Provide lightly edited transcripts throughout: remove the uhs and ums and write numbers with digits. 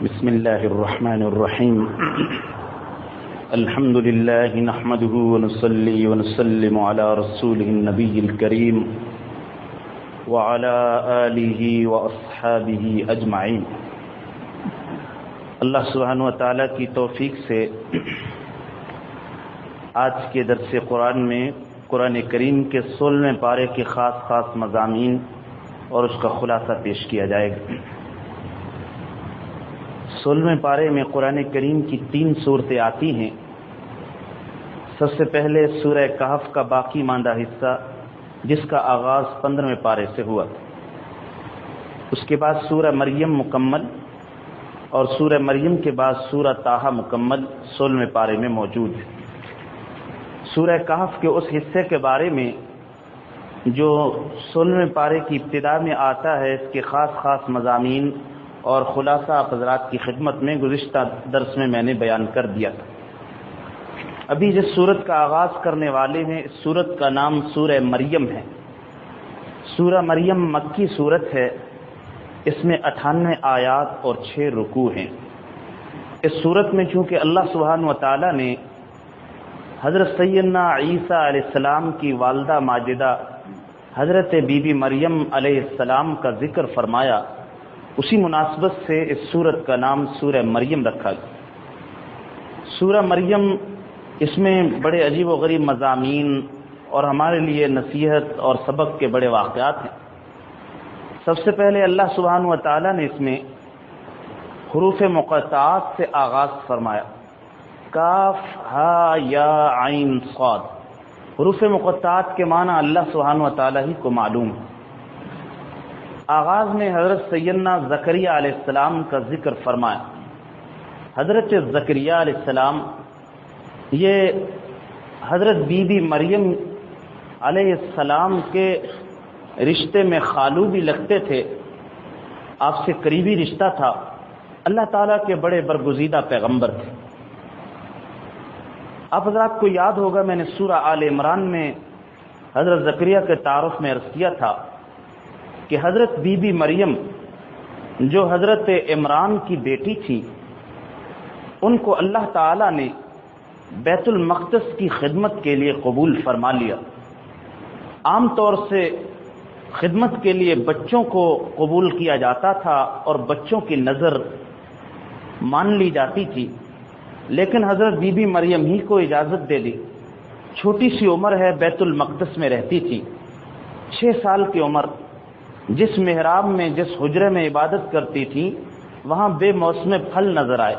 بسم الله الرحمن الرحيم الحمد لله نحمده ونصلي ونسلم على رسوله النبي الكريم وعلى آله وأصحابه أجمعين۔ اللہ سبحانہ و تعالیٰ کی توفیق سے آج کے درس قرآن میں قرآن کریم کے 16ویں پارے کے خاص مضامین اور اس کا خلاصہ پیش کیا جائے گا۔ 16ویں پارے میں قرآن کریم کی 3 صورتیں آتی ہیں۔ سب سے پہلے سورہ کہف کا باقی ماندہ حصہ جس کا آغاز 15ویں پارے سے ہوا تھا، اس کے بعد سورہ مریم مکمل، اور سورہ مریم کے بعد سورہ طٰہٰ مکمل 16ویں پارے میں موجود ہے۔ سورہ کہف کے اس حصے کے بارے میں جو 16ویں پارے کی ابتدا میں آتا ہے، اس کے خاص مضامین اور خلاصہ آپ حضرات کی خدمت میں گزشتہ درس میں نے بیان کر دیا تھا۔ ابھی جس سورت کا آغاز کرنے والے ہیں، اس سورت کا نام سورہ مریم ہے۔ سورہ مریم مکی سورت ہے، اس میں 98 آیات اور 6 رکوع ہیں۔ اس سورت میں چونکہ اللہ سبحانہ و تعالیٰ نے حضرت سیدنا عیسیٰ علیہ السلام کی والدہ ماجدہ حضرت بی بی مریم علیہ السلام کا ذکر فرمایا، اسی مناسبت سے اس سورت کا نام سورہ مریم رکھا گیا۔ سورہ مریم، اس میں بڑے عجیب و غریب مضامین اور ہمارے لیے نصیحت اور سبق کے بڑے واقعات ہیں۔ سب سے پہلے اللہ سبحانہ و تعالیٰ نے اس میں حروف مقطعات سے آغاز فرمایا، کاف ہا یا عین صاد۔ حروف مقطعات کے معنی اللہ سبحانہ و تعالیٰ ہی کو معلوم ہے۔ آغاز میں حضرت سیدنا زکریا علیہ السلام کا ذکر فرمایا۔ حضرت زکریا علیہ السلام یہ حضرت بی بی مریم علیہ السلام کے رشتے میں خالو بھی لگتے تھے، آپ سے قریبی رشتہ تھا، اللہ تعالیٰ کے بڑے برگزیدہ پیغمبر تھے۔ آپ حضرات کو یاد ہوگا، میں نے سورہ آل عمران میں حضرت زکریا کے تعارف میں عرض کیا تھا کہ حضرت بی بی مریم جو حضرت عمران کی بیٹی تھی، ان کو اللہ تعالیٰ نے بیت المقدس کی خدمت کے لیے قبول فرما لیا۔ عام طور سے خدمت کے لیے بچوں کو قبول کیا جاتا تھا اور بچوں کی نظر مان لی جاتی تھی، لیکن حضرت بی بی مریم ہی کو اجازت دے دی۔ چھوٹی سی عمر ہے، بیت المقدس میں رہتی تھی، 6 سال کی عمر، جس محراب میں جس حجرے میں عبادت کرتی تھی وہاں بے موسم پھل نظر آئے،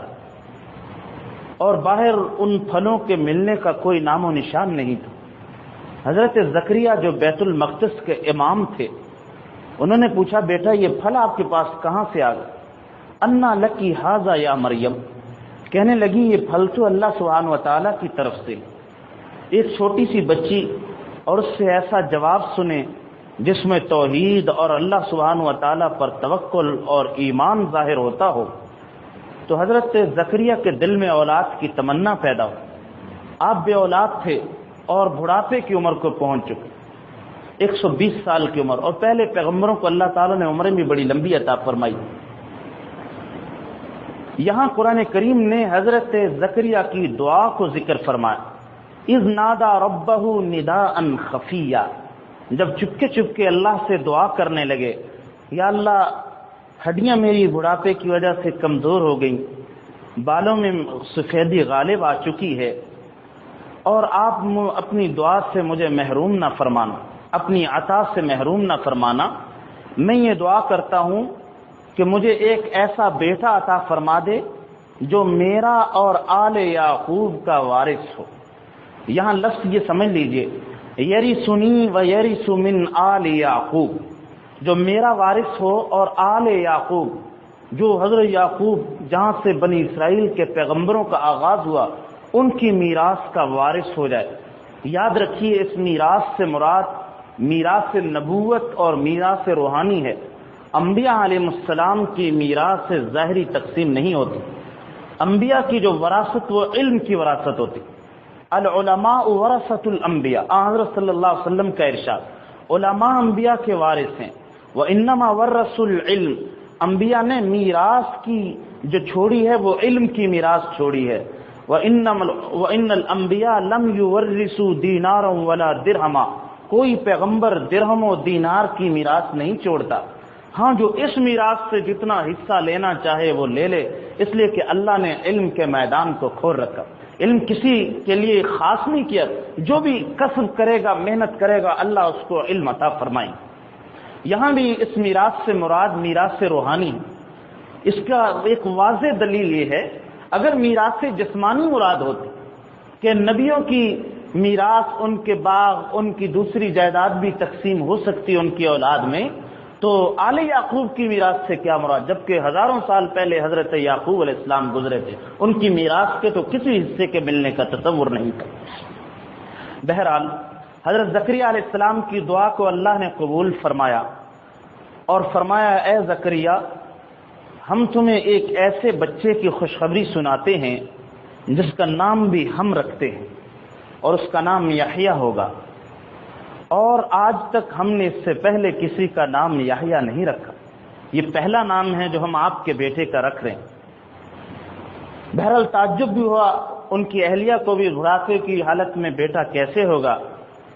اور باہر ان پھلوں کے ملنے کا کوئی نام و نشان نہیں تھا۔ حضرت زکریا جو بیت المقدس کے امام تھے، انہوں نے پوچھا، بیٹا یہ پھل آپ کے پاس کہاں سے آ گئے؟ انا لکی ھذا یا مریم، کہنے لگی یہ پھل تو اللہ سبحانہ و تعالیٰ کی طرف سے۔ ایک چھوٹی سی بچی اور اس سے ایسا جواب سنے جس میں توحید اور اللہ سبحانہ و تعالیٰ پر توکل اور ایمان ظاہر ہوتا ہو، تو حضرت زکریا کے دل میں اولاد کی تمنا پیدا ہو۔ آپ بے اولاد تھے اور بڑھاپے کی عمر کو پہنچ چکے، 120 سال کی عمر، اور پہلے پیغمبروں کو اللہ تعالیٰ نے عمریں بھی بڑی لمبی عطا فرمائی۔ یہاں قرآن کریم نے حضرت زکریا کی دعا کو ذکر فرمایا، اذ نادا ربہ نداء خفیہ، جب چپکے اللہ سے دعا کرنے لگے، یا اللہ ہڈیاں میری بڑھاپے کی وجہ سے کمزور ہو گئیں، بالوں میں سفیدی غالب آ چکی ہے، اور آپ اپنی دعا سے مجھے محروم نہ فرمانا، اپنی عطا سے محروم نہ فرمانا۔ میں یہ دعا کرتا ہوں کہ مجھے ایک ایسا بیٹا عطا فرما دے جو میرا اور آل یعقوب کا وارث ہو۔ یہاں لفظ یہ سمجھ لیجئے، یرثنی و یرث من آل یعقوب، جو میرا وارث ہو، اور آل یعقوب جو حضرت یعقوب جہاں سے بنی اسرائیل کے پیغمبروں کا آغاز ہوا، ان کی میراث کا وارث ہو جائے۔ یاد رکھیے، اس میراث سے مراد میراث نبوت اور میراث روحانی ہے۔ انبیاء علیہ السلام کی میراث سے ظاہری تقسیم نہیں ہوتی۔ انبیاء کی جو وراثت وہ علم کی وراثت ہوتی۔ العلماء ورثۃ الانبیاء، حضرت صلی اللہ علیہ وسلم کا ارشاد، علماء انبیاء کے وارث ہیں۔ وانما ورثوا العلم، انبیاء نے میراث کی جو چھوڑی ہے وہ علم کی میراث چھوڑی ہے. وَإِنَّ الْأَنْبِيَاءَ لَمْ يُوَرِّثُوا دِينَارًا وَلَا دِرْهَمًا. کوئی پیغمبر درہم و دینار کی میراث نہیں چھوڑتا. ہاں جو اس میراث سے جتنا حصہ لینا چاہے وہ لے لے، اس لیے کہ اللہ نے علم کے میدان کو کھول رکھا. علم کسی کے لیے خاص نہیں کیا، جو بھی کسب کرے گا محنت کرے گا اللہ اس کو علم عطا فرمائے. یہاں بھی اس میراث سے مراد میراث روحانی. اس کا ایک واضح دلیل یہ ہے، اگر میراث جسمانی مراد ہوتی کہ نبیوں کی میراث ان کے باغ ان کی دوسری جائیداد بھی تقسیم ہو سکتی ان کی اولاد میں، تو آل یعقوب کی میراث سے کیا مراد؟ جبکہ ہزاروں سال پہلے حضرت یعقوب علیہ السلام گزرے تھے، ان کی میراث کے تو کسی حصے کے ملنے کا تصور نہیں تھا. بہرحال حضرت زکریا علیہ السلام کی دعا کو اللہ نے قبول فرمایا اور فرمایا اے زکریا ہم تمہیں ایک ایسے بچے کی خوشخبری سناتے ہیں جس کا نام بھی ہم رکھتے ہیں اور اس کا نام یحییٰ ہوگا، اور آج تک ہم نے اس سے پہلے کسی کا نام یحییٰ نہیں رکھا. یہ پہلا نام ہے جو ہم آپ کے بیٹے کا رکھ رہے ہیں. بہرحال تعجب بھی ہوا ان کی اہلیہ کو بھی، بڑھاپے کی حالت میں بیٹا کیسے ہوگا؟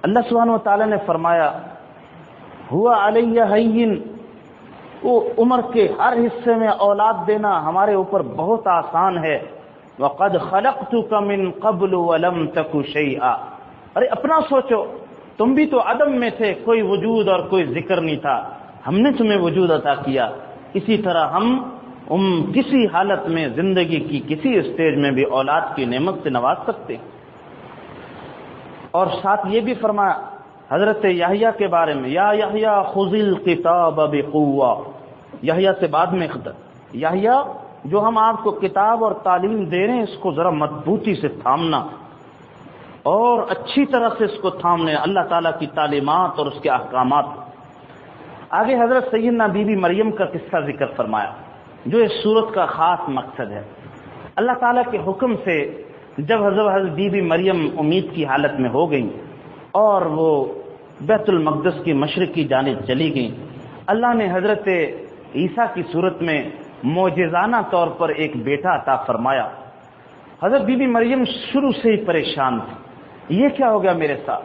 اللہ سبحانہ و تعالی نے فرمایا ہوا علیہ ہین، وہ عمر کے ہر حصے میں اولاد دینا ہمارے اوپر بہت آسان ہے. وَقَدْ خَلَقْتُكَ مِن قَبْلُ وَلَمْ تَكُ شَيْئًا. ارے اپنا سوچو، تم بھی تو عدم میں تھے، کوئی وجود اور کوئی ذکر نہیں تھا، ہم نے تمہیں وجود عطا کیا. اسی طرح ہم کسی حالت میں زندگی کی کسی اسٹیج میں بھی اولاد کی نعمت سے نواز سکتے ہیں. اور ساتھ یہ بھی فرمایا حضرت یحییٰ کے بارے میں یا یحییٰ خذ الکتاب بقوہ. یحییٰ سے بعد میں خطاب، یحییٰ جو ہم آپ کو کتاب اور تعلیم دے رہے ہیں اس کو ذرا مضبوطی سے تھامنا اور اچھی طرح سے اس کو تھامنے، اللہ تعالیٰ کی تعلیمات اور اس کے احکامات. آگے حضرت سیدنا بی بی مریم کا قصہ ذکر فرمایا جو اس صورت کا خاص مقصد ہے. اللہ تعالیٰ کے حکم سے جب حضرت بی بی مریم امید کی حالت میں ہو گئیں اور وہ بیت المقدس کی مشرقی جانب چلی گئیں، اللہ نے حضرت عیسیٰ کی صورت میں معجزانہ طور پر ایک بیٹا عطا فرمایا. حضرت بی بی مریم شروع سے ہی پریشان تھی، یہ کیا ہو گیا میرے ساتھ،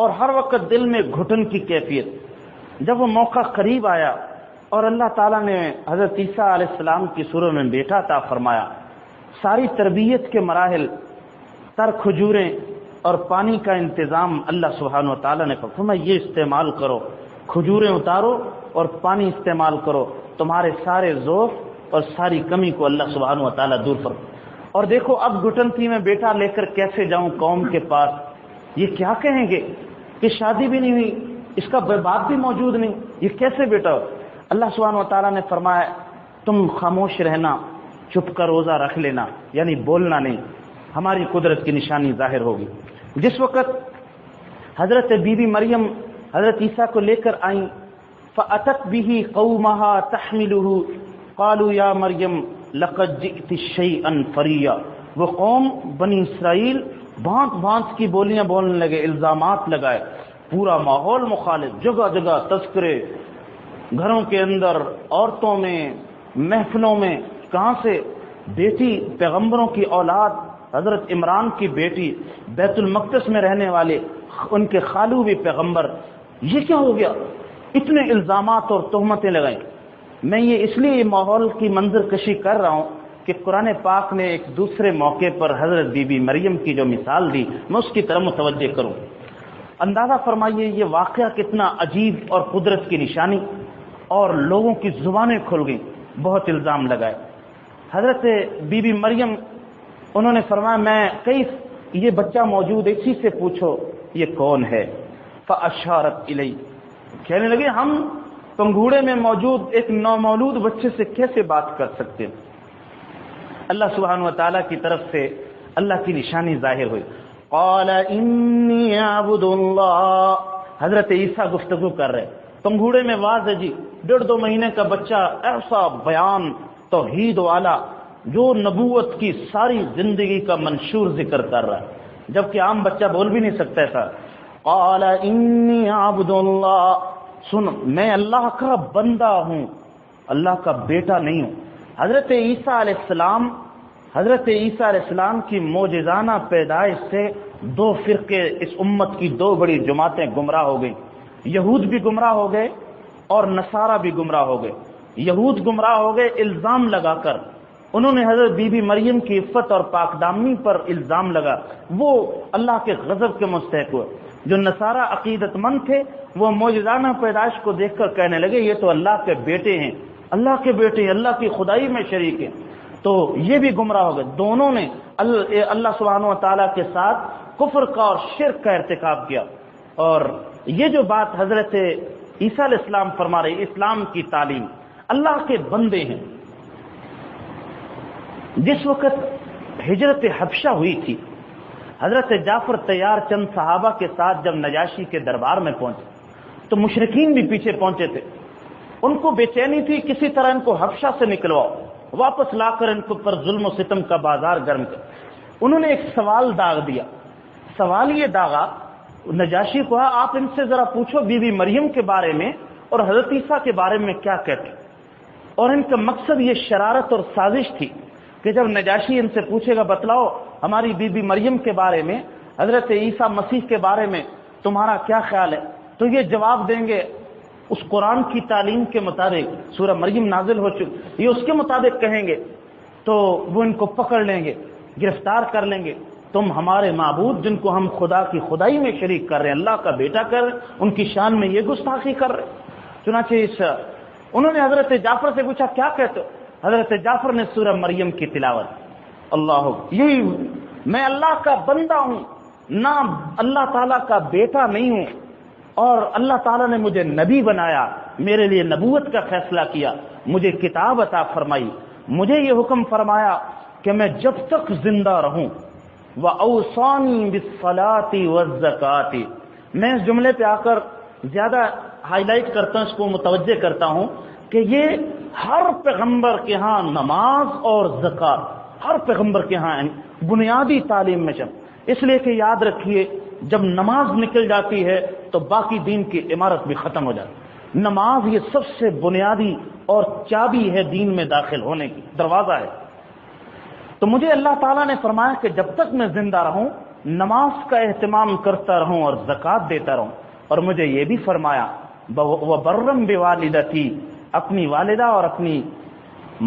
اور ہر وقت دل میں گھٹن کی کیفیت. جب وہ موقع قریب آیا اور اللہ تعالیٰ نے حضرت عیسیٰ علیہ السلام کی صورت میں بیٹا عطا فرمایا، ساری تربیت کے مراحل، تر کھجوریں اور پانی کا انتظام اللہ سبحانہ و تعالیٰ نے فرمایا یہ استعمال کرو، کھجوریں اتارو اور پانی استعمال کرو، تمہارے سارے ذوق اور ساری کمی کو اللہ سبحانہ و تعالیٰ دور فرمائے. اور دیکھو اب گھٹن تھی میں بیٹا لے کر کیسے جاؤں قوم کے پاس، یہ کیا کہیں گے کہ شادی بھی نہیں ہوئی، اس کا باپ بھی موجود نہیں، یہ کیسے بیٹا ہو؟ اللہ سبحانہ و تعالیٰ نے فرمایا تم خاموش رہنا، چپ کر روزہ رکھ لینا، یعنی بولنا نہیں، ہماری قدرت کی نشانی ظاہر ہوگی. جس وقت حضرت بی بی مریم حضرت عیسیٰ کو لے کر آئیں، فَأَتَتْ بِهِ قَوْمَهَا تَحْمِلُهُ قَالُوا يَا مَرْيَمْ لَقَدْ جِئْتِ شَيْئًا فَرِيًّا. وہ قوم بنی اسرائیل بھانت بھانت کی بولیاں بولنے لگے، الزامات لگائے، پورا ماحول مخالف، جگہ جگہ تذکرے، گھروں کے اندر، عورتوں میں، محفلوں میں. کہاں سے؟ بیٹی پیغمبروں کی اولاد، حضرت عمران کی بیٹی، بیت المقدس میں رہنے والے، ان کے خالو بھی پیغمبر. یہ کیا ہو گیا؟ اتنے الزامات اور تہمتیں لگائیں. میں یہ اس لیے یہ ماحول کی منظر کشی کر رہا ہوں کہ قرآن پاک نے ایک دوسرے موقع پر حضرت بی بی مریم کی جو مثال دی میں اس کی طرف متوجہ کروں. اندازہ فرمائیے یہ واقعہ کتنا عجیب اور قدرت کی نشانی، اور لوگوں کی زبانیں کھل گئیں، بہت الزام لگائے. حضرت بی بی مریم انہوں نے فرمایا میں یہ بچہ موجود ہے، اسی سے پوچھو یہ کون ہے. فاشارت الی، کہنے لگے ہم پنگھوڑے میں موجود ایک نومولود بچے سے کیسے بات کر سکتے ہیں؟ اللہ سبحانہ و تعالیٰ کی طرف سے اللہ کی نشانی ظاہر ہوئی. قال انی اعبد اللہ. حضرت عیسیٰ گفتگو کر رہے، پنگھوڑے میں واز ہے جی، 1.5-2 مہینے کا بچہ، ایسا بیان توحید والا جو نبوت کی ساری زندگی کا منشور ذکر کر رہا ہے، جبکہ عام بچہ بول بھی نہیں سکتا ایسا. قال انی عبد اللہ، سن میں اللہ کا بندہ ہوں، اللہ کا بیٹا نہیں ہوں. حضرت عیسیٰ علیہ السلام کی معجزانہ پیدائش سے دو فرقے اس امت کی دو بڑی جماعتیں گمراہ ہو گئیں. یہود بھی گمراہ ہو گئے اور نصارہ بھی گمراہ ہو گئے. یہود گمراہ ہو گئے الزام لگا کر، انہوں نے حضرت بی بی مریم کی عفت اور پاک دامنی پر الزام لگا، وہ اللہ کے غضب کے مستحق ہوئے. جو نصارہ عقیدت مند تھے وہ معجزانہ پیدائش کو دیکھ کر کہنے لگے یہ تو اللہ کے بیٹے ہیں، اللہ کے بیٹے ہیں، اللہ کی خدائی میں شریک ہیں. تو یہ بھی گمراہ ہو گئے. دونوں نے اللہ سبحانہ و تعالیٰ کے ساتھ کفر کا اور شرک کا ارتکاب کیا. اور یہ جو بات حضرت عیسیٰ علیہ السلام فرما رہے، اسلام کی تعلیم، اللہ کے بندے ہیں. جس وقت ہجرت حبشہ ہوئی تھی، حضرت جعفر طیار چند صحابہ کے ساتھ جب نجاشی کے دربار میں پہنچے تو مشرکین بھی پیچھے پہنچے تھے. ان کو بے چینی تھی کسی طرح ان کو حبشہ سے نکلواؤ، واپس لا کر ان کو پر ظلم و ستم کا بازار گرم کر. انہوں نے ایک سوال داغ دیا. سوال یہ داغا، نجاشی کو آپ ان سے ذرا پوچھو بی بی مریم کے بارے میں اور حضرت عیسیٰ کے بارے میں کیا کہتے. اور ان کا مقصد یہ شرارت اور سازش تھی کہ جب نجاشی ان سے پوچھے گا بتلاؤ ہماری بی بی مریم کے بارے میں، حضرت عیسیٰ مسیح کے بارے میں تمہارا کیا خیال ہے، تو یہ جواب دیں گے اس قرآن کی تعلیم کے مطابق، سورہ مریم نازل ہو چکی، یہ اس کے مطابق کہیں گے تو وہ ان کو پکڑ لیں گے، گرفتار کر لیں گے. تم ہمارے معبود جن کو ہم خدا کی خدائی میں شریک کر رہے ہیں، اللہ کا بیٹا کر رہے ہیں، ان کی شان میں یہ گستاخی کر رہے ہیں. چنانچہ انہوں نے حضرت جعفر سے پوچھا کیا کہتے ہو؟ حضرت جعفر نے سورہ مریم کی تلاوت. یہی میں اللہ کا بندہ ہوں، نہ اللہ تعالیٰ کا بیٹا نہیں ہوں، اور اللہ تعالیٰ نے مجھے نبی بنایا، میرے لیے نبوت کا فیصلہ کیا، مجھے کتاب عطا فرمائی، مجھے یہ حکم فرمایا کہ میں جب تک زندہ رہوں وَأَوْصَانِي بِالصَّلَاةِ وَالزَّكَاةِ. میں اس جملے پہ آ کر زیادہ ہائی لائٹ کرتا ہوں، اس کو متوجہ کرتا ہوں کہ یہ ہر پیغمبر کے ہاں نماز اور زکات ہر پیغمبر کے ہاں بنیادی تعلیم میں چل. اس لیے کہ یاد رکھیے جب نماز نکل جاتی ہے تو باقی دین کی عمارت بھی ختم ہو جاتی. نماز یہ سب سے بنیادی اور چابی ہے دین میں داخل ہونے کی، دروازہ ہے. تو مجھے اللہ تعالیٰ نے فرمایا کہ جب تک میں زندہ رہوں نماز کا اہتمام کرتا رہوں اور زکات دیتا رہوں. اور مجھے یہ بھی فرمایا وَبَرًّا بِوَالِدَتِي، اپنی والدہ اور اپنی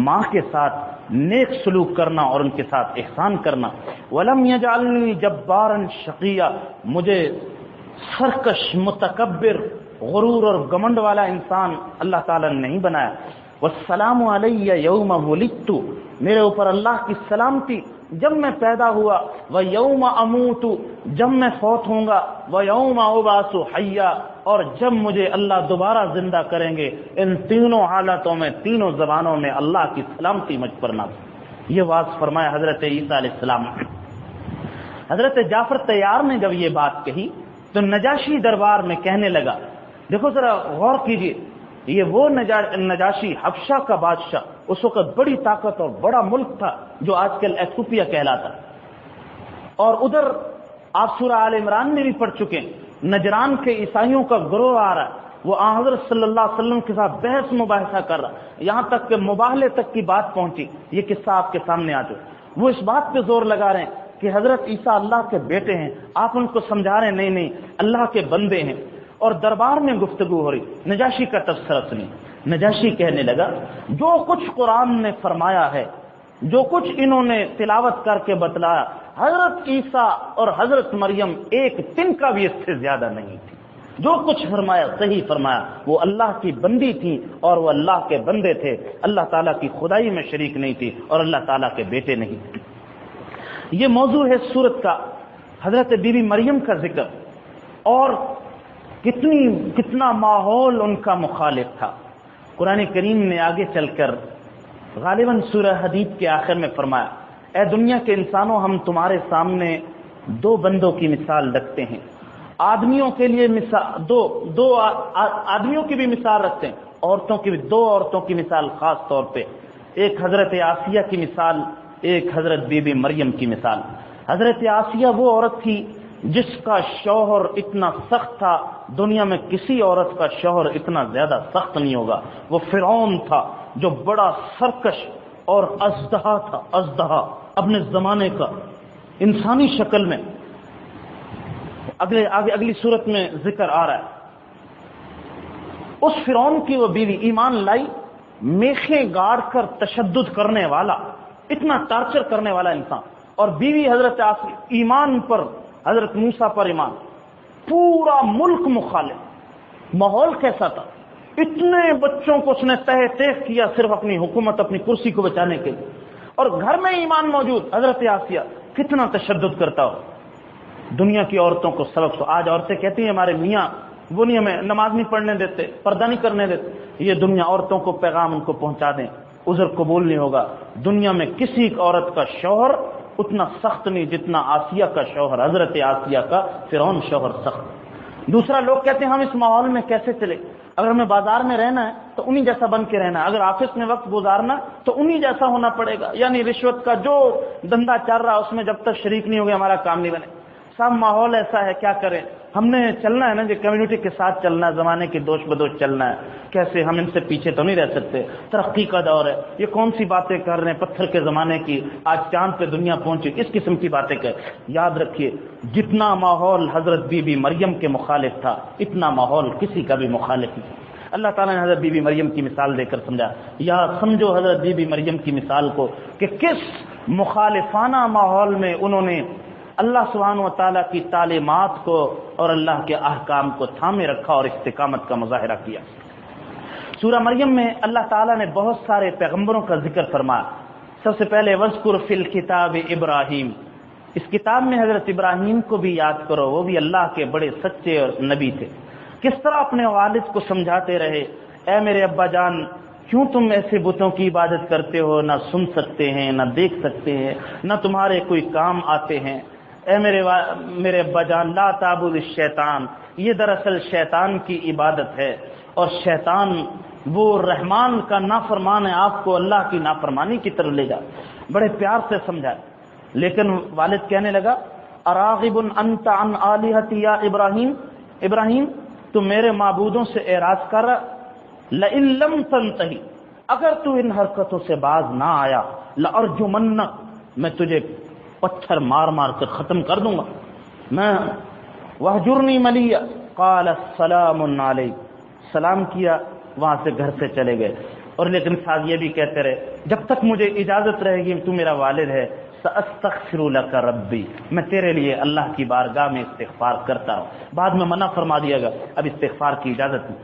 ماں کے ساتھ نیک سلوک کرنا اور ان کے ساتھ احسان کرنا. وَلَمْ يَجْعَلْنِي جَبَّارًا شَقِيًّا، مجھے سرکش، متکبر، غرور اور گمنڈ والا انسان اللہ تعالیٰ نے نہیں بنایا. وَالسَّلَامُ عَلَيَّ يَوْمَ وُلِدتُّ، میرے اوپر اللہ کی سلامتی جب میں پیدا ہوا. وَيَوْمَ أَمُوتُ، جب میں فوت ہوں گا. وَيَوْمَ أُبْعَثُ حَيًّا، اور جب مجھے اللہ دوبارہ زندہ کریں گے. ان تینوں حالتوں میں، تینوں زبانوں میں اللہ کی سلامتی مجھ پر نازل. یہ واضح فرمایا حضرت عیسیٰ علیہ السلام. حضرت جعفر طیار نے جب یہ بات کہی تو نجاشی دربار میں کہنے لگا، دیکھو ذرا غور کیجیے، یہ وہ نجاشی حبشہ کا بادشاہ، اس وقت بڑی طاقت اور بڑا ملک تھا جو آج کل ایتھوپیا کہلاتا. اور ادھر آپ سورہ آل عمران میں بھی پڑھ چکے ہیں، نجران کے عیسائیوں کا گروہ آ رہا ہے، وہ حضرت صلی اللہ علیہ وسلم کے ساتھ بحث مباحثہ کر رہا، یہاں تک کہ مباہلے تک کی بات پہنچی. یہ قصہ آپ کے سامنے آ چکا. وہ اس بات پہ زور لگا رہے ہیں کہ حضرت عیسیٰ اللہ کے بیٹے ہیں. آپ ان کو سمجھا رہے ہیں نہیں اللہ کے بندے ہیں. اور دربار میں گفتگو ہو رہی. نجاشی کا تبصرہ سنیں. نجاشی کہنے لگا جو کچھ قرآن نے فرمایا ہے، جو کچھ انہوں نے تلاوت کر کے بتلایا، حضرت عیسیٰ اور حضرت مریم ایک دن کا بھی اس سے زیادہ نہیں تھی. جو کچھ فرمایا صحیح فرمایا. وہ اللہ کی بندی تھی اور وہ اللہ کے بندے تھے، اللہ تعالیٰ کی خدائی میں شریک نہیں تھی اور اللہ تعالیٰ کے بیٹے نہیں تھے. یہ موضوع ہے سورت کا، حضرت بی بی مریم کا ذکر، اور کتنا ماحول ان کا مخالف تھا. قرآن کریم نے آگے چل کر غالباً سورہ حدید کے آخر میں فرمایا، اے دنیا کے انسانوں، ہم تمہارے سامنے دو بندوں کی مثال رکھتے ہیں. آدمیوں کے لیے دو آدمیوں کی بھی مثال رکھتے ہیں، عورتوں کی بھی. دو عورتوں کی مثال خاص طور پہ، ایک حضرت آسیہ کی مثال، ایک حضرت بی بی مریم کی مثال. حضرت آسیہ وہ عورت تھی جس کا شوہر اتنا سخت تھا، دنیا میں کسی عورت کا شوہر اتنا زیادہ سخت نہیں ہوگا. وہ فرعون تھا جو بڑا سرکش اور اژدہا تھا، اژدہا اپنے زمانے کا، انسانی شکل میں. اگلی صورت میں ذکر آ رہا ہے اس فرعون کی وہ بیوی ایمان لائی، میخیں گاڑ کر تشدد کرنے والا، اتنا ٹارچر کرنے والا انسان، اور بیوی حضرت آسیہ ایمان پر، حضرت موسیٰ پر ایمان. پورا ملک مخالف. ماحول کیسا تھا؟ اتنے بچوں کو اس نے تہہ تیغ کیا صرف اپنی حکومت، اپنی کرسی کو بچانے کے لیے، اور گھر میں ایمان موجود. حضرت آسیہ کتنا تشدد کرتا ہو. دنیا کی عورتوں کو سبق. تو آج عورتیں کہتی ہیں ہمارے میاں وہ نہیں ہمیں نماز نہیں پڑھنے دیتے، پردہ نہیں کرنے دیتے. یہ دنیا عورتوں کو پیغام ان کو پہنچا دیں، عذر قبول نہیں ہوگا. دنیا میں کسی عورت کا شوہر اتنا سخت نہیں جتنا آسیہ کا شوہر، حضرت آسیہ کا فرعون شوہر سخت. دوسرا، لوگ کہتے ہیں ہم اس ماحول میں کیسے چلے؟ اگر ہمیں بازار میں رہنا ہے تو انہی جیسا بن کے رہنا ہے، اگر آفس میں وقت گزارنا تو انہی جیسا ہونا پڑے گا. یعنی رشوت کا جو دھندا چل رہا ہے اس میں جب تک شریک نہیں ہو گیا ہمارا کام نہیں بنے. سب ماحول ایسا ہے، کیا کریں؟ ہم نے چلنا ہے نا، جو کمیونٹی کے ساتھ چلنا ہے، زمانے کی دوش بدوش چلنا ہے. کیسے ہم ان سے پیچھے تو نہیں رہ سکتے. ترقی کا دور ہے، یہ کون سی باتیں کر رہے ہیں پتھر کے زمانے کی، آج چاند پہ دنیا پہنچی، اس قسم کی باتیں کر. یاد رکھیے جتنا ماحول حضرت بی بی مریم کے مخالف تھا اتنا ماحول کسی کا بھی مخالف نہیں. اللہ تعالیٰ نے حضرت بی بی مریم کی مثال دے کر سمجھا. یا سمجھو حضرت بی بی مریم کی مثال کو کہ کس مخالفانہ ماحول میں انہوں نے اللہ سبحانہ و تعالیٰ کی تعلیمات کو اور اللہ کے احکام کو تھامے رکھا اور استقامت کا مظاہرہ کیا. سورہ مریم میں اللہ تعالیٰ نے بہت سارے پیغمبروں کا ذکر فرمایا. سب سے پہلے وذکر فی الکتاب ابراہیم، اس کتاب میں حضرت ابراہیم کو بھی یاد کرو، وہ بھی اللہ کے بڑے سچے اور نبی تھے. کس طرح اپنے والد کو سمجھاتے رہے، اے میرے ابا جان کیوں تم ایسے بتوں کی عبادت کرتے ہو، نہ سن سکتے ہیں، نہ دیکھ سکتے ہیں، نہ تمہارے کوئی کام آتے ہیں. اے میرے ابا جان لا تعبد الشیطان، یہ دراصل شیطان کی عبادت ہے، اور شیطان وہ رحمان کا نافرمان ہے، آپ کو اللہ کی نافرمانی کی طرف لے جا. بڑے پیار سے سمجھائے. لیکن والد کہنے لگا اراغب انت عن آلہتی یا ابراہیم، ابراہیم تو میرے معبودوں سے اعراض کر رہا. لئن لم تنتہی، اگر تو ان حرکتوں سے باز نہ آیا، لارجمنک، میں تجھے پتھر مار مار کر ختم کر دوں گا. میں وہجرنی ملیہ، قال السلام علیک، سلام کیا، وہاں سے گھر سے چلے گئے. اور لیکن ساتھ یہ بھی کہتے رہے جب تک مجھے اجازت رہے گی تو میرا والد ہے، سأستغفر لک ربی، میں تیرے لیے اللہ کی بارگاہ میں استغفار کرتا ہوں. بعد میں منع فرما دیا گیا، اب استغفار کی اجازت نہیں.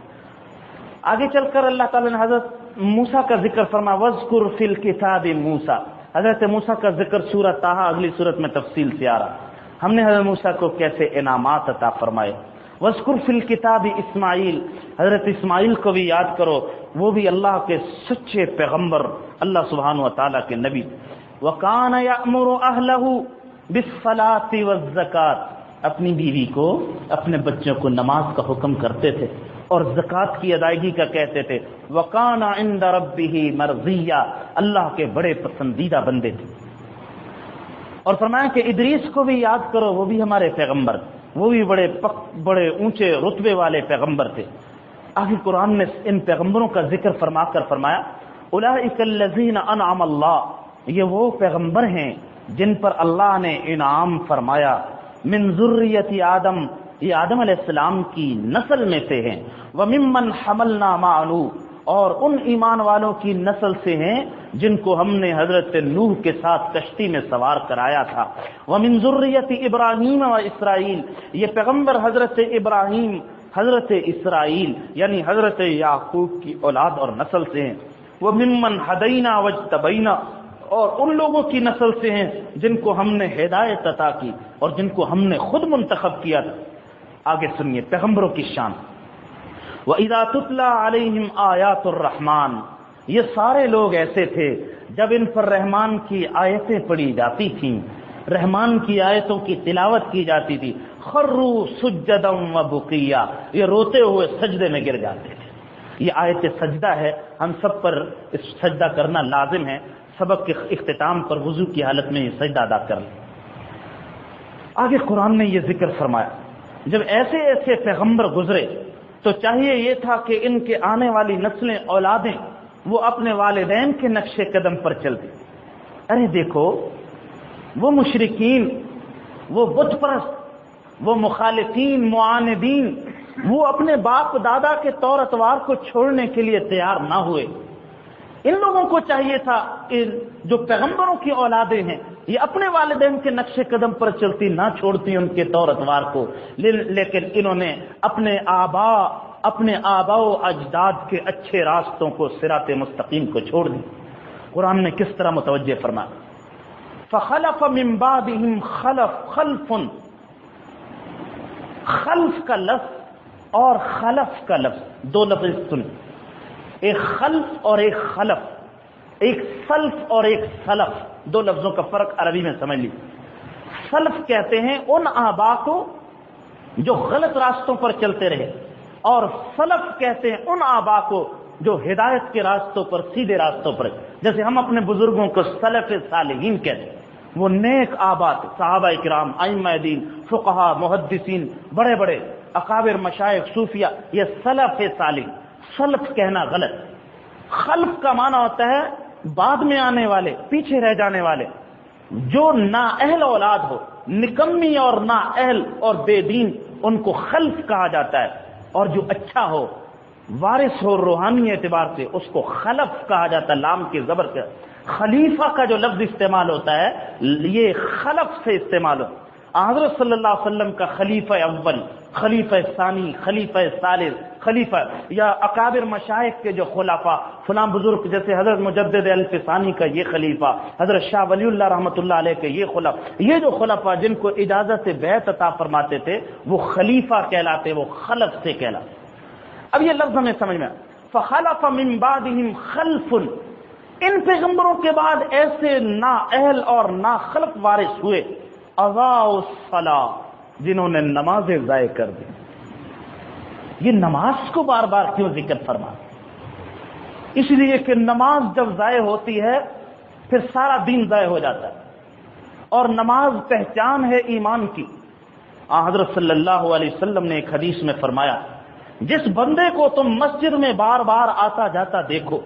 آگے چل کر اللہ تعالیٰ نے حضرت موسیٰ کا ذکر فرما وذکر فی الکتاب موسیٰ. حضرت موسیٰ کا ذکر سورہ طٰہٰ اگلی سورت میں تفصیل سے آ رہا. ہم نے حضرت موسیٰ کو کیسے انعامات عطا فرمائے. وذکر فی الکتاب اسماعیل، حضرت اسماعیل کو بھی یاد کرو، وہ بھی اللہ کے سچے پیغمبر، اللہ سبحانہ و تعالیٰ کے نبی. وَكَانَ يَأْمُرُ أَهْلَهُ بِالصَّلَاةِ وَالزَّكَاةِ، اپنی بیوی کو، اپنے بچوں کو نماز کا حکم کرتے تھے اور زکوٰۃ کی ادائیگی کا کہتے تھے. وَكَانَ عِندَ رَبِّهِ مَرْضِيًّا، اللہ کے بڑے پسندیدہ بندے تھے. اور فرمایا کہ ادریس کو بھی یاد کرو، وہ بھی ہمارے پیغمبر، وہ بھی بڑے اونچے رتبے والے پیغمبر تھے. آخر قرآن نے ان پیغمبروں کا ذکر فرما کر فرمایا اولئک الذین انعم اللہ، یہ وہ پیغمبر ہیں جن پر اللہ نے انعام فرمایا. من ذریت آدم، یہ آدم علیہ السلام کی نسل میں سے ہیں. وممن حملنا مع نوح، اور ان ایمان والوں کی نسل سے ہیں جن کو ہم نے حضرت نوح کے ساتھ کشتی میں سوار کرایا تھا. ومن ذریت ابراہیم و اسرائیل، یہ پیغمبر حضرت ابراہیم، حضرت اسرائیل یعنی حضرت یعقوب کی اولاد اور نسل سے ہیں. وممن ہدینا واجتبینا، اور ان لوگوں کی نسل سے ہیں جن کو ہم نے ہدایت عطا کی اور جن کو ہم نے خود منتخب کیا تھا. آگے سنیے پیغمبروں کی شان. وَإِذَا تُتْلَى عَلَيْهِمْ آيَاتُ الرَّحْمَنِ، یہ سارے لوگ ایسے تھے جب ان پر رحمان کی آیتیں پڑھی جاتی تھیں، رحمان کی آیتوں کی تلاوت کی جاتی تھی. خروا سجدا وبقیا، یہ روتے ہوئے سجدے میں گر جاتے تھے. یہ آیت سجدہ ہے، ہم سب پر اس سجدہ کرنا لازم ہے. سبق کے اختتام پر وضو کی حالت میں یہ سجدہ ادا کر لیں. آگے قرآن نے یہ ذکر فرمایا جب ایسے ایسے پیغمبر گزرے تو چاہیے یہ تھا کہ ان کے آنے والی نسلیں، اولادیں وہ اپنے والدین کے نقش قدم پر چلتے. ارے دیکھو وہ مشرکین، وہ بت پرست، وہ مخالفین، معاندین، وہ اپنے باپ دادا کے طور اتوار کو چھوڑنے کے لیے تیار نہ ہوئے. ان لوگوں کو چاہیے تھا کہ جو پیغمبروں کی اولادیں ہیں یہ اپنے والدین کے نقش قدم پر چلتی، نہ چھوڑتی ان کے طور اتوار کو، لیکن انہوں نے اپنے آبا و اجداد کے اچھے راستوں کو، صراط مستقیم کو چھوڑ دی. قرآن نے کس طرح متوجہ فرمایا، فخلف من بعدهم خلف. خلف کا لفظ اور خلف کا لفظ دو لفظ سن، ایک خلف اور ایک خلف، ایک سلف اور ایک سلف، دو لفظوں کا فرق عربی میں سمجھ لی. سلف کہتے ہیں ان آبا کو جو غلط راستوں پر چلتے رہے، اور سلف کہتے ہیں ان آبا کو جو ہدایت کے راستوں پر، سیدھے راستوں پر. جیسے ہم اپنے بزرگوں کو سلف صالحین کہتے ہیں، وہ نیک آبا تھے، صحابہ کرام، ائمہ دین، فقہا، محدثین، بڑے بڑے اکابر مشائخ، صوفیہ، یہ سلف صالح. سلف کہنا غلط. خلف کا معنی ہوتا ہے بعد میں آنے والے، پیچھے رہ جانے والے، جو نااہل اولاد ہو، نکمی اور نااہل اور بے دین، ان کو خلف کہا جاتا ہے. اور جو اچھا ہو، وارث ہو روحانی اعتبار سے، اس کو خلف کہا جاتا ہے، لام کے زبر سے. خلیفہ کا جو لفظ استعمال ہوتا ہے یہ خلف سے استعمال ہوتا ہے. حضرت صلی اللہ علیہ وسلم کا خلیفہ اول، خلیفہ ثانی، خلیفہ ثالث، خلیفہ یا اکابر مشائخ کے جو خلفاء، فلاں بزرگ جیسے حضرت مجدد الفسانی کا یہ خلیفہ، حضرت شاہ ولی اللہ رحمۃ اللہ علیہ کے یہ خلفاء، یہ جو خلفاء جن کو اجازت سے بیعت عطا فرماتے تھے وہ خلیفہ کہلاتے، وہ خلف سے کہلاتے. اب یہ لفظ ہمیں سمجھ میں آیا، فخلف من بعدهم خلف. ان پیغمبروں کے بعد ایسے نااہل اور ناخلف وارث ہوئے، اضاعوا الصلاۃ، جنہوں نے نمازیں ضائع کر دی. یہ نماز کو بار بار کیوں ذکر فرما؟ اس لیے کہ نماز جب ضائع ہوتی ہے پھر سارا دین ضائع ہو جاتا ہے، اور نماز پہچان ہے ایمان کی. حضرت صلی اللہ علیہ وسلم نے ایک حدیث میں فرمایا، جس بندے کو تم مسجد میں بار بار آتا جاتا دیکھو،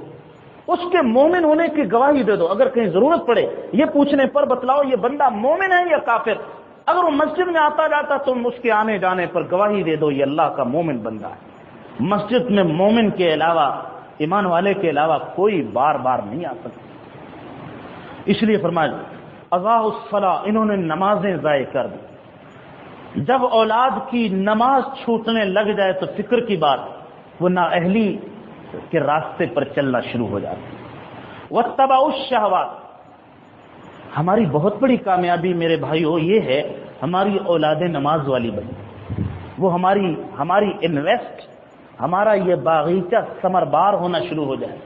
اس کے مومن ہونے کی گواہی دے دو. اگر کہیں ضرورت پڑے یہ پوچھنے پر بتلاؤ یہ بندہ مومن ہے یا کافر. اگر وہ مسجد میں آتا جاتا تم اس کے آنے جانے پر گواہی دے دو یہ اللہ کا مومن بندہ ہے. مسجد میں مومن کے علاوہ، ایمان والے کے علاوہ کوئی بار بار نہیں آ سکتا. اس لیے فرمایا اضاعوا الصلاۃ، انہوں نے نمازیں ضائع کر دی. جب اولاد کی نماز چھوٹنے لگ جائے تو فکر کی بات، وہ نااہلی کے راستے پر چلنا شروع ہو جاتا ہے. واتبعوا الشہوات. ہماری بہت بڑی کامیابی میرے بھائیو یہ ہے ہماری اولادیں نماز والی بنی، وہ ہماری انویسٹ، ہمارا یہ باغیچہ ثمر بار ہونا شروع ہو جائے.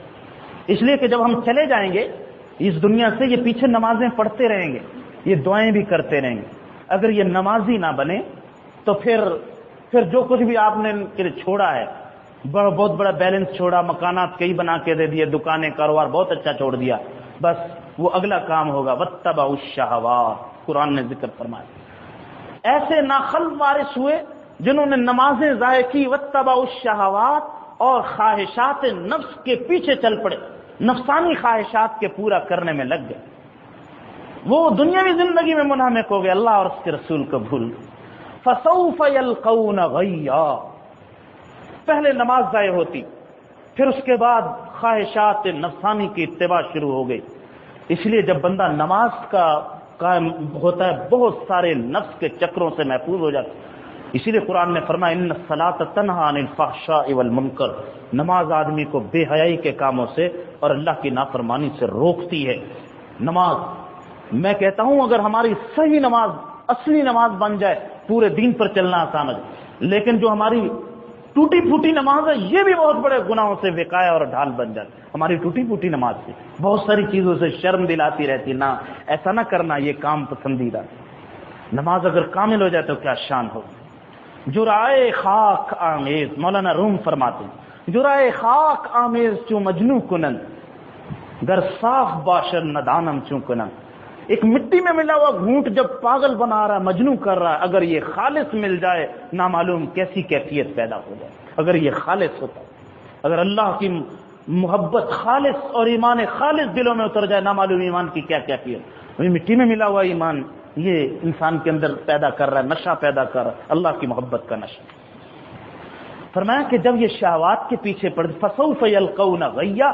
اس لیے کہ جب ہم چلے جائیں گے اس دنیا سے، یہ پیچھے نمازیں پڑھتے رہیں گے، یہ دعائیں بھی کرتے رہیں گے. اگر یہ نمازی نہ بنے تو پھر جو کچھ بھی آپ نے چھوڑا ہے، بہت بڑا بیلنس چھوڑا، مکانات کئی بنا کے دے دیے، دکانیں، کاروبار بہت اچھا چھوڑ دیا، بس وہ اگلا کام ہوگا واتبعوا الشہوات. قرآن نے ذکر فرمایا ایسے ناخلف وارث ہوئے جنہوں نے نمازیں ضائع کی، واتبعوا الشہوات، اور خواہشات نفس کے پیچھے چل پڑے، نفسانی خواہشات کے پورا کرنے میں لگ گئے. وہ دنیاوی زندگی میں منہمک ہو گئے، اللہ اور اس کے رسول کو بھول گئے. فسوف یلقون غیا. پہلے نماز ضائع ہوتی، پھر اس کے بعد خواہشات نفسانی کی اتباع شروع ہو گئی. اس لیے جب بندہ نماز کا قائم ہوتا ہے بہت سارے نفس کے چکروں سے محفوظ ہو جاتا ہے. اسی لیے قرآن نے فرمایا ان الصلاۃ تنہی عن الفحشاء والمنکر. نماز آدمی کو بے حیائی کے کاموں سے اور اللہ کی نافرمانی سے روکتی ہے. نماز، میں کہتا ہوں اگر ہماری صحیح نماز، اصلی نماز بن جائے پورے دین پر چلنا آسان ہے. لیکن جو ہماری ٹوٹی پھوٹی نماز ہے یہ بھی بہت بڑے گناہوں سے وقایا اور ڈھال بن جاتی. ہماری ٹوٹی پھوٹی نماز سے بہت ساری چیزوں سے شرم دلاتی رہتی، نہ ایسا نہ کرنا، یہ کام پسندیدہ. نماز اگر کامل ہو جائے تو کیا شان ہو. جرائے خاک آمیز، مولانا روم فرماتے ہیں جرائے خاک آمیز چوں مجنو کنن، گر صاف باشر ندانم چوں کنن. ایک مٹی میں ملا ہوا گھونٹ جب پاگل بنا رہا ہے، مجنو کر رہا ہے، اگر یہ خالص مل جائے نامعلوم کیسی کیفیت پیدا ہو جائے. اگر یہ خالص ہوتا، اگر اللہ کی محبت خالص اور ایمان خالص دلوں میں اتر جائے، نہ معلوم ایمان کی کیا کیا کیا، مٹی میں ملا ہوا ایمان یہ انسان کے اندر پیدا کر رہا ہے، نشہ پیدا کر رہا ہے، اللہ کی محبت کا نشہ۔ فرمایا کہ جب یہ شہوات کے پیچھے پڑ فسوف یلقون غیا،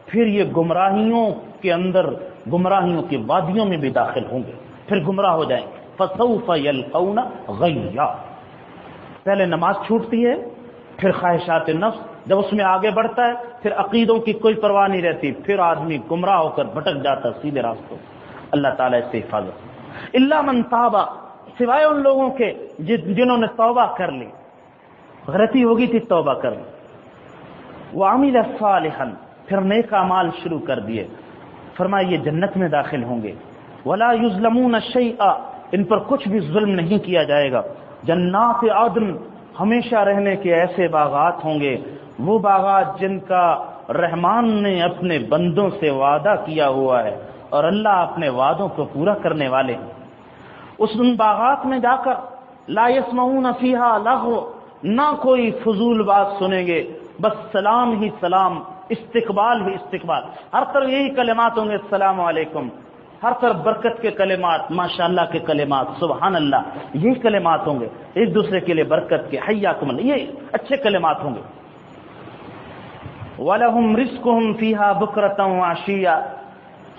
پھر یہ گمراہیوں کے اندر، گمراہیوں کی وادیوں میں بھی داخل ہوں گے، پھر گمراہ ہو جائیں گے۔ فسوف یلقون غیا، پہلے نماز چھوٹتی ہے، پھر خواہشات نفس، جب اس میں آگے بڑھتا ہے پھر عقیدوں کی کوئی پرواہ نہیں رہتی، پھر آدمی گمراہ ہو کر بھٹک جاتا سیدھے راستوں۔ اللہ تعالیٰ اس سے حفاظت۔ الا من تاب، سوائے ان لوگوں کے جنہوں نے توبہ کر لی، غلطی ہوگی تھی توبہ کر لی، وعمل صالحا، پھر نیک اعمال شروع کر دیے، فرمایا یہ جنت میں داخل ہوں گے۔ ولا یظلمون شیئا، ان پر کچھ بھی ظلم نہیں کیا جائے گا۔ جنات عدن، ہمیشہ رہنے کے ایسے باغات ہوں گے، وہ باغات جن کا رحمان نے اپنے بندوں سے وعدہ کیا ہوا ہے، اور اللہ اپنے وعدوں کو پورا کرنے والے ہیں۔ ان باغات میں جا کر لا یسمعون فیہا لغو، نہ کوئی فضول بات سنیں گے، بس سلام ہی سلام، استقبال ہی استقبال، ہر طرف یہی کلمات ہوں گے، السلام علیکم، ہر طرف برکت کے کلمات، ماشاءاللہ کے کلمات، سبحان اللہ، یہی کلمات ہوں گے، ایک دوسرے کے لیے برکت کے، حیاکم اللہ، یہ اچھے کلمات ہوں گے۔ وَلَهُمْ رِزْقُهُمْ فِيهَا بُكْرَةً وَعَشِيًّا،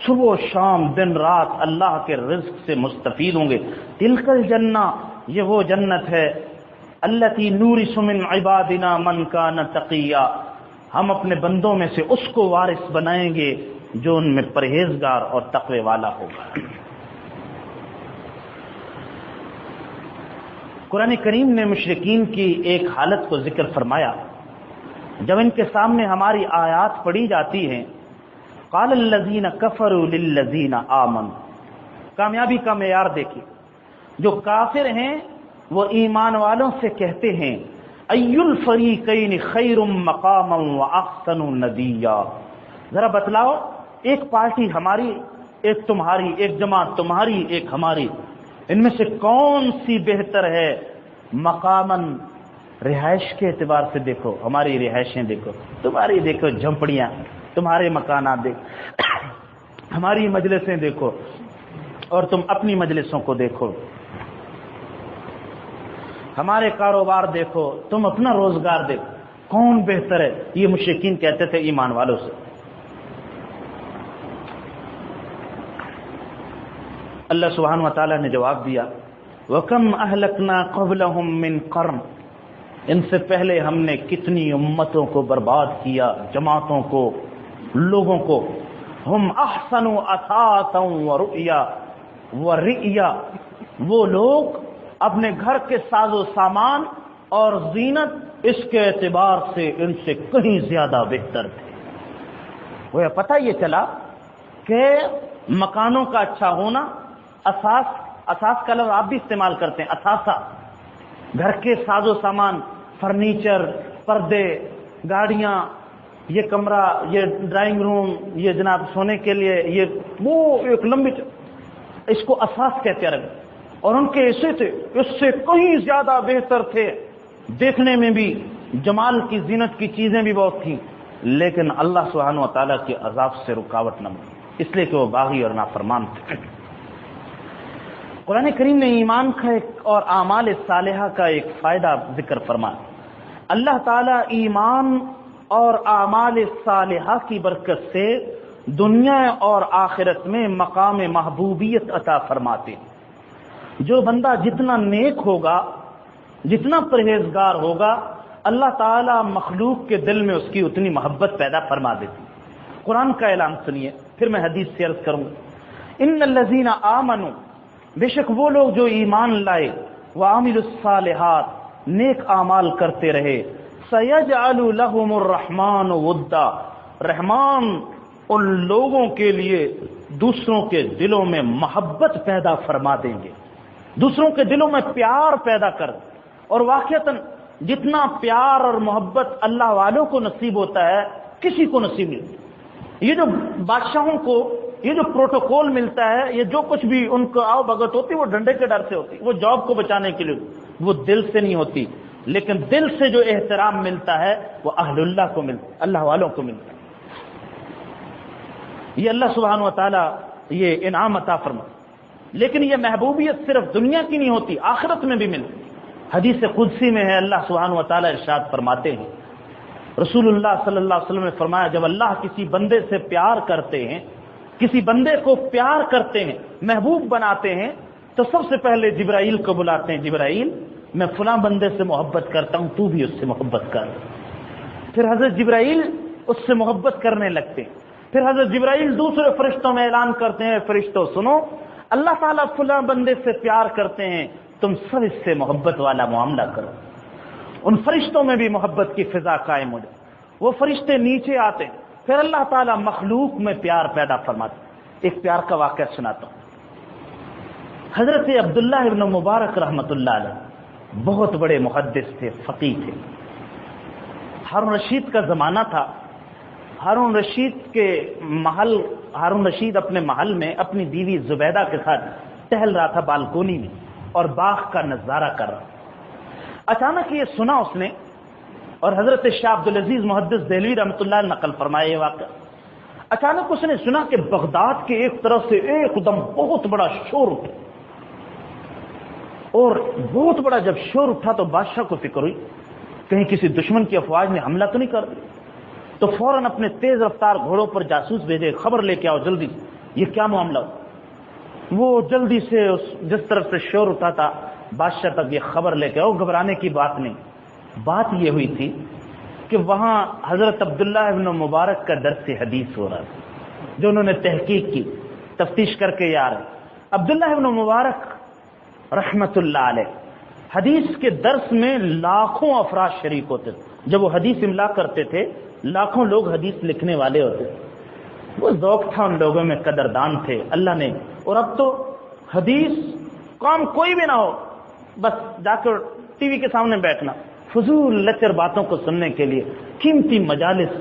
صبح و شام دن رات اللہ کے رزق سے مستفید ہوں گے۔ تِلْكَ الْجَنَّةُ، یہ وہ جنت ہے، الَّتِي نُورِثُ مِنْ عِبَادِنَا مَنْ كَانَ تَقِيًّا، ہم اپنے بندوں میں سے اس کو وارث بنائیں گے جو ان میں پرہیزگار اور تقوی والا ہوگا۔ قرآن کریم نے مشرکین کی ایک حالت کو ذکر فرمایا، جب ان کے سامنے ہماری آیات پڑھی جاتی ہیں، قال الذین کفروا للذین آمنوا، کامیابی کا معیار دیکھیے، جو کافر ہیں وہ ایمان والوں سے کہتے ہیں ای الفریقین خیر مقاما واحسن ندیا، ذرا بتلاؤ ایک پارٹی ہماری، ایک تمہاری، ایک جماعت تمہاری، ایک ہماری، ان میں سے کون سی بہتر ہے؟ مقامن، رہائش کے اعتبار سے دیکھو، ہماری رہائشیں دیکھو، تمہاری دیکھو جھنپڑیاں، تمہارے مکانات دیکھو، ہماری مجلسیں دیکھو، اور تم اپنی مجلسوں کو دیکھو، ہمارے کاروبار دیکھو، تم اپنا روزگار دیکھو، کون بہتر ہے؟ یہ مشرکین کہتے تھے ایمان والوں سے۔ اللہ سبحانہ و تعالیٰ نے جواب دیا وَكَمْ أَهْلَكْنَا قَبْلَهُمْ مِنْ قَرْنٍ، ان سے پہلے ہم نے کتنی امتوں کو برباد کیا، جماعتوں کو، لوگوں کو، ہم احسن اثاثا ورؤیا، وہ لوگ اپنے گھر کے ساز و سامان اور زینت اس کے اعتبار سے ان سے کہیں زیادہ بہتر تھے۔ وہ پتہ یہ چلا کہ مکانوں کا اچھا ہونا، اساس کا لفظ آپ بھی استعمال کرتے ہیں، اثاثہ، گھر کے ساز و سامان، فرنیچر، پردے، گاڑیاں، یہ کمرہ، یہ ڈرائنگ روم، یہ جناب سونے کے لیے، یہ وہ ایک لمبی، اس کو اساس کہتے ہیں، اور ان کے ایسے تھے، اس سے کہیں زیادہ بہتر تھے، دیکھنے میں بھی جمال کی زینت کی چیزیں بھی بہت تھیں، لیکن اللہ سبحانہ و تعالیٰ کے عذاب سے رکاوٹ نہ ملی، اس لیے کہ وہ باغی اور نافرمان تھے۔ قرآن کریم نے ایمان کا ایک اور اعمال صالحہ کا ایک فائدہ ذکر فرمایا۔ اللہ تعالیٰ ایمان اور اعمال صالحہ کی برکت سے دنیا اور آخرت میں مقام محبوبیت عطا فرماتے ہیں۔ جو بندہ جتنا نیک ہوگا، جتنا پرہیزگار ہوگا، اللہ تعالیٰ مخلوق کے دل میں اس کی اتنی محبت پیدا فرما دیتی۔ قرآن کا اعلان سنیے، پھر میں حدیث سے عرض کروں۔ ان الذین آمنوا، بے شک وہ لوگ جو ایمان لائے، وعملوا الصالحات، نیک اعمال کرتے رہے، سیجعل لهم الرحمن ودا، رحمان ان لوگوں کے لیے دوسروں کے دلوں میں محبت پیدا فرما دیں گے، دوسروں کے دلوں میں پیار پیدا کر، اور واقعتاً جتنا پیار اور محبت اللہ والوں کو نصیب ہوتا ہے کسی کو نصیب نہیں ہوتا۔ یہ جو بادشاہوں کو یہ جو پروٹوکول ملتا ہے، یہ جو کچھ بھی ان کو آؤ بھگت ہوتی، وہ ڈنڈے کے ڈر سے ہوتی، وہ جاب کو بچانے کے لیے، وہ دل سے نہیں ہوتی۔ لیکن دل سے جو احترام ملتا ہے وہ اہل اللہ کو ملتا ہے، اللہ والوں کو ملتا ہے۔ یہ اللہ سبحانہ و تعالیٰ یہ انعام عطا فرما. لیکن یہ محبوبیت صرف دنیا کی نہیں ہوتی، آخرت میں بھی ملتی. حدیث قدسی میں ہے، اللہ سبحانہ و تعالیٰ ارشاد فرماتے ہیں، رسول اللہ صلی اللہ علیہ وسلم نے فرمایا، جب اللہ کسی بندے سے پیار کرتے ہیں، کسی بندے کو پیار کرتے ہیں، محبوب بناتے ہیں، تو سب سے پہلے جبرائیل کو بلاتے ہیں، جبرائیل میں فلاں بندے سے محبت کرتا ہوں، تو بھی اس سے محبت کر. پھر حضرت جبرائیل اس سے محبت کرنے لگتے ہیں. پھر حضرت جبرائیل دوسرے فرشتوں میں اعلان کرتے ہیں، فرشتوں سنو، اللہ تعالیٰ فلاں بندے سے پیار کرتے ہیں، تم سب اس سے محبت والا معاملہ کرو. ان فرشتوں میں بھی محبت کی فضا قائم ہو جائے. وہ فرشتے نیچے آتے ہیں، پھر اللہ تعالیٰ مخلوق میں پیار پیدا فرماتے. ایک پیار کا واقعہ سناتا ہوں. حضرت عبداللہ ابن مبارک رحمۃ اللہ علیہ بہت بڑے محدث تھے، فقیہ تھے. ہارون رشید کا زمانہ تھا. ہارون رشید اپنے محل میں اپنی بیوی زبیدہ کے ساتھ ٹہل رہا تھا بالکونی میں اور باغ کا نظارہ کر رہا. اچانک یہ سنا اس نے، اور حضرت شاہ عبدالعزیز محدث دہلوی رحمۃ اللہ علیہ نقل فرمایا یہ واقعہ. اچانک اس نے سنا کہ بغداد کے ایک طرف سے ایک دم بہت بڑا شور اٹھا، اور بہت بڑا جب شور اٹھا تو بادشاہ کو فکر ہوئی کہیں کسی دشمن کی افواج نے حملہ تو نہیں کر دیا. تو فوراً اپنے تیز رفتار گھوڑوں پر جاسوس بھیجے، خبر لے کے آؤ جلدی، یہ کیا معاملہ ہو. وہ جلدی سے جس طرف سے شور اٹھا تھا بادشاہ تک یہ خبر لے کے آؤ. گھبرانے کی بات نہیں. بات یہ ہوئی تھی کہ وہاں حضرت عبداللہ ابن مبارک کا درس حدیث ہو رہا تھا، جو انہوں نے تحقیق کی، تفتیش کر کے یار عبداللہ ابن مبارک رحمت اللہ علیہ حدیث کے درس میں لاکھوں افراد شریک ہوتے تھے. جب وہ حدیث املا کرتے تھے لاکھوں لوگ حدیث لکھنے والے ہوتے تھے. وہ ذوق تھا ان لوگوں میں، قدردان تھے اللہ نے. اور اب تو حدیث کام کوئی بھی نہ ہو، بس جا کر ٹی وی کے سامنے بیٹھنا، فضول لچر باتوں کو سننے کے لیے قیمتی مجالس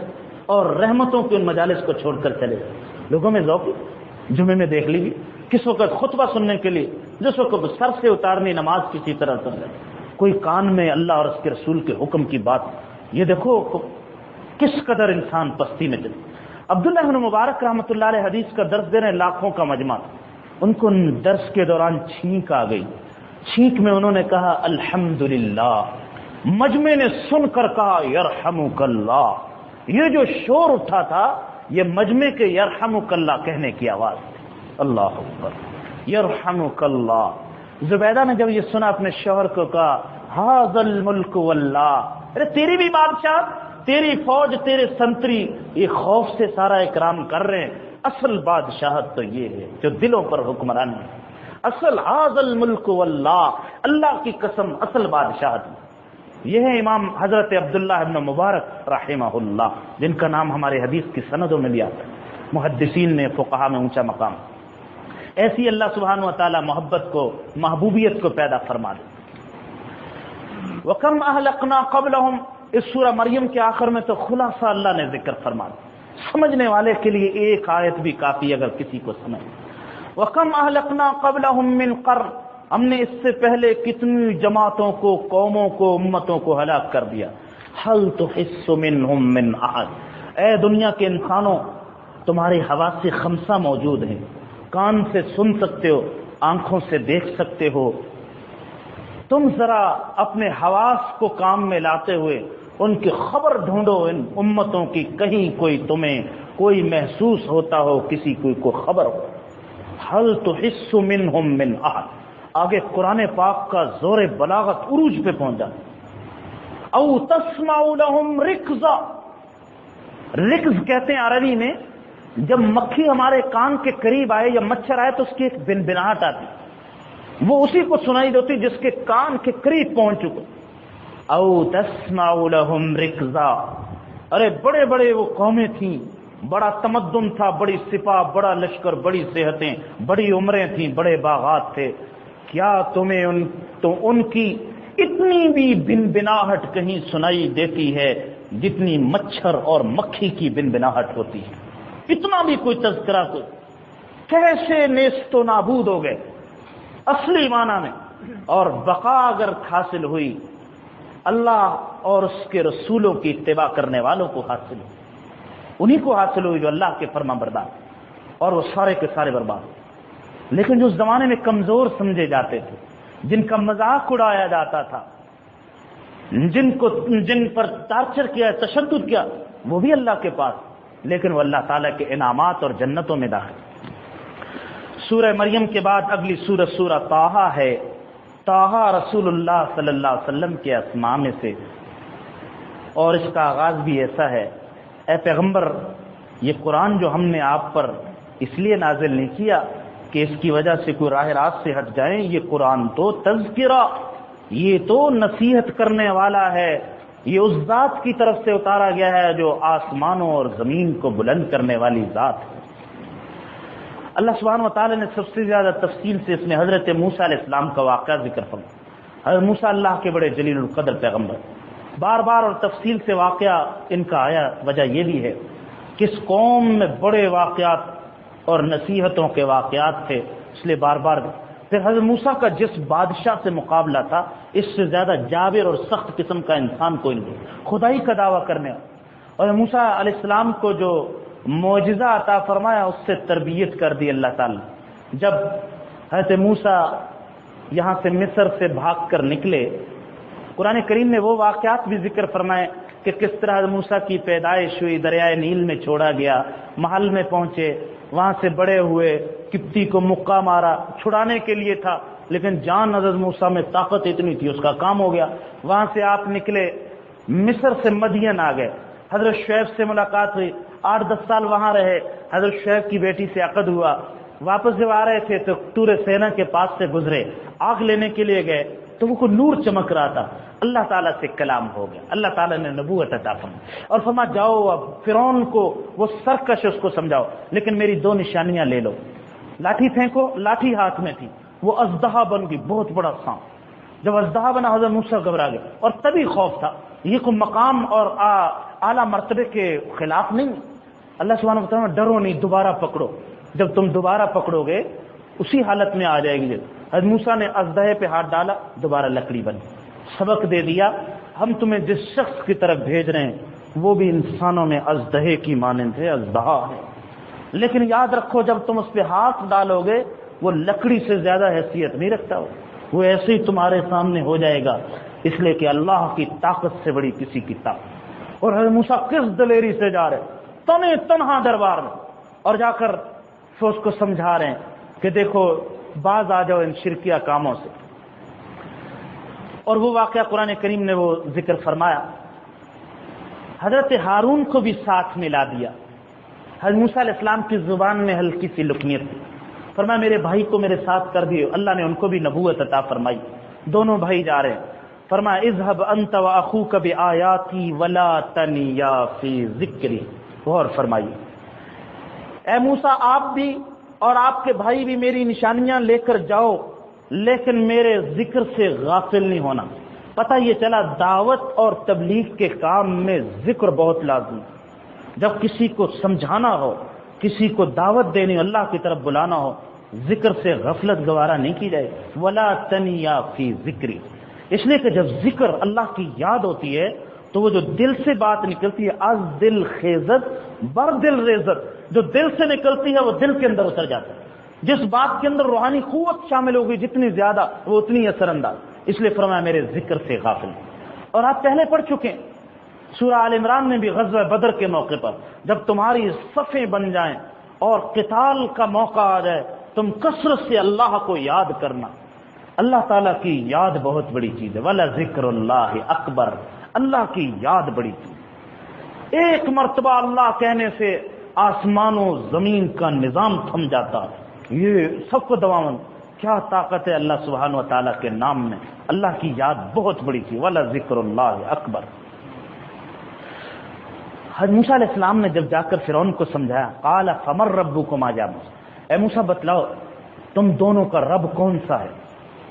اور رحمتوں کے ان مجالس کو چھوڑ کر چلے. لوگوں میں ذوق. جمعے میں دیکھ لیجیے کس وقت خطبہ سننے کے لیے، جس وقت سر سے اتارنی نماز کسی طرح سن رہے، کوئی کان میں اللہ اور اس کے رسول کے حکم کی بات. یہ دیکھو کس قدر انسان پستی میں چلے. عبداللہ بن مبارک رحمۃ اللہ علیہ حدیث کا درس دے رہے، لاکھوں کا مجمع. ان کو درس کے دوران چھینک آ گئی. چھینک میں انہوں نے کہا الحمدللہ. مجمع نے سن کر کہا یرحمک اللہ. یہ جو شور اٹھا تھا یہ مجمع کے یرحمک اللہ کہنے کی آواز تھی. اللہ اکبر، یرحمک اللہ. زبیدہ نے جب یہ سنا اپنے شوہر کو کہا ھذا الملک واللہ، ارے تیری بھی بادشاہ، تیری فوج، تیرے سنتری یہ خوف سے سارا اکرام کر رہے ہیں. اصل بادشاہت تو یہ ہے جو دلوں پر حکمرانی ہے. اصل ھذا الملک واللہ، اللہ کی قسم اصل بادشاہت. یہ ہے امام حضرت عبداللہ ابن مبارک رحمہ اللہ، جن کا نام ہمارے حدیث کی سندوں میں بھی آتا ہے، محدثین میں، فقہا میں اونچا مقام. ایسی اللہ سبحانہ و تعالی محبت کو، محبوبیت کو پیدا فرما دے. وَكَمْ أَهْلَقْنَا قَبْلَهُمْ، اس سورہ مریم کے آخر میں تو خلاصہ اللہ نے ذکر فرما دیا. سمجھنے والے کے لیے ایک آیت بھی کافی اگر کسی کو سمجھ. وَكَمْ أَهْلَقْنَا قَبْلَهُمْ مِنْ قَرْنٍ، ہم نے اس سے پہلے کتنی جماعتوں کو، قوموں کو، امتوں کو ہلاک کر دیا. هَلْ تُحِسُّ مِنْهُمْ مِنْ أَحَدٍ، اے دنیا کے انسانوں تمہارے حواس خمسہ موجود ہیں. کان سے سن سکتے ہو، آنکھوں سے دیکھ سکتے ہو. تم ذرا اپنے حواس کو کام میں لاتے ہوئے ان کی خبر ڈھونڈو، ان امتوں کی، کہیں کوئی تمہیں کوئی محسوس ہوتا ہو، کسی کو خبر ہو. هل تحس منهم من احد، آگے قرآن پاک کا زور بلاغت عروج پہ پہنچا. او تسمع لهم رکزا، رکز کہتے ہیں عربی میں جب مکھی ہمارے کان کے قریب آئے یا مچھر آئے تو اس کی ایک بنبناہٹ آتی، وہ اسی کو سنائی دیتی جس کے کان کے قریب پہنچ چکے. او تسمع لهم رکزا، ارے بڑے بڑے وہ قومیں تھیں، بڑا تمدن تھا، بڑی سپاہ، بڑا لشکر، بڑی صحتیں، بڑی عمریں تھیں، بڑے باغات تھے. کیا تمہیں ان کی اتنی بھی بنبناہٹ کہیں سنائی دیتی ہے جتنی مچھر اور مکھی کی بنبناہٹ ہوتی ہے؟ اتنا بھی کوئی تذکرہ کوئی؟ کیسے نیست و نابود ہو گئے اصلی معنی میں. اور بقا اگر حاصل ہوئی اللہ اور اس کے رسولوں کی اتباع کرنے والوں کو حاصل ہوئی، انہی کو حاصل ہوئی جو اللہ کے فرما بردار. اور وہ سارے کے سارے برباد۔ لیکن جو اس زمانے میں کمزور سمجھے جاتے تھے، جن کا مذاق اڑایا جاتا تھا، جن پر ٹارچر کیا، تشدد کیا، وہ بھی اللہ کے پاس، لیکن وہ اللہ تعالیٰ کے انعامات اور جنتوں میں داخل۔ سورہ مریم کے بعد اگلی سورہ طٰہٰ ہے۔ طٰہٰ رسول اللہ صلی اللہ علیہ وسلم کے اسماء میں سے، اور اس کا آغاز بھی ایسا ہے: اے پیغمبر، یہ قرآن جو ہم نے آپ پر اس لیے نازل نہیں کیا کہ اس کی وجہ سے کوئی راہ راست سے ہٹ جائیں، یہ قرآن تو تذکرہ، یہ تو نصیحت کرنے والا ہے، یہ اس ذات کی طرف سے اتارا گیا ہے جو آسمانوں اور زمین کو بلند کرنے والی ذات ہے۔ اللہ سبحانہ و تعالی نے سب سے زیادہ تفصیل سے اس میں حضرت موسیٰ علیہ السلام کا واقعہ ذکر فرمایا۔ حضرت موسیٰ اللہ کے بڑے جلیل القدر پیغمبر، بار بار اور تفصیل سے واقعہ ان کا آیا، وجہ یہ بھی ہے کہ اس قوم میں بڑے واقعات اور نصیحتوں کے واقعات تھے، اس لیے بار بار۔ پھر حضرت موسیٰ کا جس بادشاہ سے مقابلہ تھا، اس سے زیادہ جابر اور سخت قسم کا انسان کوئی نہیں، خدائی کا دعویٰ کرنے والا۔ اور موسیٰ علیہ السلام کو جو معجزہ عطا فرمایا، اس سے تربیت کر دی اللہ تعالی۔ جب حضرت موسیٰ یہاں سے مصر سے بھاگ کر نکلے، قرآن کریم نے وہ واقعات بھی ذکر فرمائے کہ کس طرح حضرت موسیٰ کی پیدائش ہوئی، دریائے نیل میں چھوڑا گیا، محل میں پہنچے، وہاں سے بڑے ہوئے، قبطی کو مکہ مارا، چھڑانے کے لیے تھا، لیکن جان حضرت موسیٰ میں طاقت اتنی تھی، اس کا کام ہو گیا۔ وہاں سے آپ نکلے، مصر سے مدین آ گئے، حضرت شعیب سے ملاقات ہوئی، 8-10 سال وہاں رہے، حضرت شعیب کی بیٹی سے عقد ہوا۔ واپس جب آ رہے تھے تو طور سینا کے پاس سے گزرے، آگ لینے کے لیے گئے تو وہ کوئی نور چمک رہا تھا، اللہ تعالیٰ سے کلام ہو گیا، اللہ تعالیٰ نے نبوت عطا فرمائی اور فرمایا جاؤ اب فرعون کو، وہ سرکش، اس کو سمجھاؤ، لیکن میری 2 نشانیاں لے لو۔ لاٹھی پھینکو، لاٹھی ہاتھ میں تھی، وہ اژدہا بن گئی، بہت بڑا سانپ۔ جب اژدہا بنا، حضرت موسیٰ گھبرا گئے، اور تبھی خوف تھا، یہ کوئی مقام اور اعلیٰ مرتبے کے خلاف نہیں۔ اللہ سبحانہ و تعالیٰ ڈرو نہیں، دوبارہ پکڑو، جب تم دوبارہ پکڑو گے اسی حالت میں آ جائے گی۔ حضرت موسیٰ نے اژدہے پہ ہاتھ ڈالا، دوبارہ لکڑی بن گئی۔ سبق دے دیا، ہم تمہیں جس شخص کی طرف بھیج رہے ہیں وہ بھی انسانوں میں اژدہے کی مانند ہے، اژدہا ہے، لیکن یاد رکھو جب تم اس پہ ہاتھ ڈالو گے وہ لکڑی سے زیادہ حیثیت نہیں رکھتا، وہ ایسے ہی تمہارے سامنے ہو جائے گا، اس لیے کہ اللہ کی طاقت سے بڑی کسی کی طاقت۔ اور حضرت موسیٰ کس دلیری سے جا رہے، تنہا دربار میں، اور جا کر اس کو سمجھا رہے ہیں کہ دیکھو باز آ جاؤ ان شرکیہ کاموں سے۔ اور وہ واقعہ قرآن کریم نے وہ ذکر فرمایا۔ حضرت ہارون کو بھی ساتھ ملا دیا۔ حضرت موسیٰ علیہ السلام کی زبان میں ہلکی سی لکنیت تھی، فرمایا میرے بھائی کو میرے ساتھ کر دیو، اللہ نے ان کو بھی نبوت عطا فرمائی۔ دونوں بھائی جا رہے ہیں، فرمایا اذهب انت واخوك بآیاتی ولا تنیا فی ذکری۔ غور فرمائیے، اے موسیٰ آپ بھی اور آپ کے بھائی بھی میری نشانیاں لے کر جاؤ، لیکن میرے ذکر سے غافل نہیں ہونا۔ پتہ یہ چلا دعوت اور تبلیغ کے کام میں ذکر بہت لازمی، جب کسی کو سمجھانا ہو، کسی کو دعوت دینی، اللہ کی طرف بلانا ہو، ذکر سے غفلت گوارا نہیں کی جائے۔ ولا تنیا فی ذکری، اس لیے کہ جب ذکر اللہ کی یاد ہوتی ہے تو وہ جو دل سے بات نکلتی ہے، از دل خیزت بر دل ریزت، جو دل سے نکلتی ہے وہ دل کے اندر اتر جاتا ہے۔ جس بات کے اندر روحانی قوت شامل ہوگی جتنی زیادہ، وہ اتنی اثر انداز۔ اس لیے فرمایا میرے ذکر سے غافل۔ اور آپ پہلے پڑھ چکے ہیں سورہ آل عمران میں بھی، غزوہ بدر کے موقع پر جب تمہاری صفیں بن جائیں اور قتال کا موقع آ جائے، تم کثرت سے اللہ کو یاد کرنا۔ اللہ تعالیٰ کی یاد بہت بڑی چیز ہے، وَلَا ذِكْرُ اللَّهِ اکبر، اللہ کی یاد بڑی چیز۔ ایک مرتبہ اللہ کہنے سے آسمان و زمین کا نظام تھم جاتا، یہ سب کو دواون، کیا طاقت ہے اللہ سبحانہ و تعالیٰ کے نام میں۔ اللہ کی یاد بہت بڑی چیز، وَلَا ذِكْرُ اللَّهِ اکبر۔ حضرت موسیٰ علیہ السلام نے جب جا کر فرعون کو سمجھایا، قال فمن ربکما یا موسیٰ، اے موسیٰ بتلاؤ تم دونوں کا رب کون سا ہے،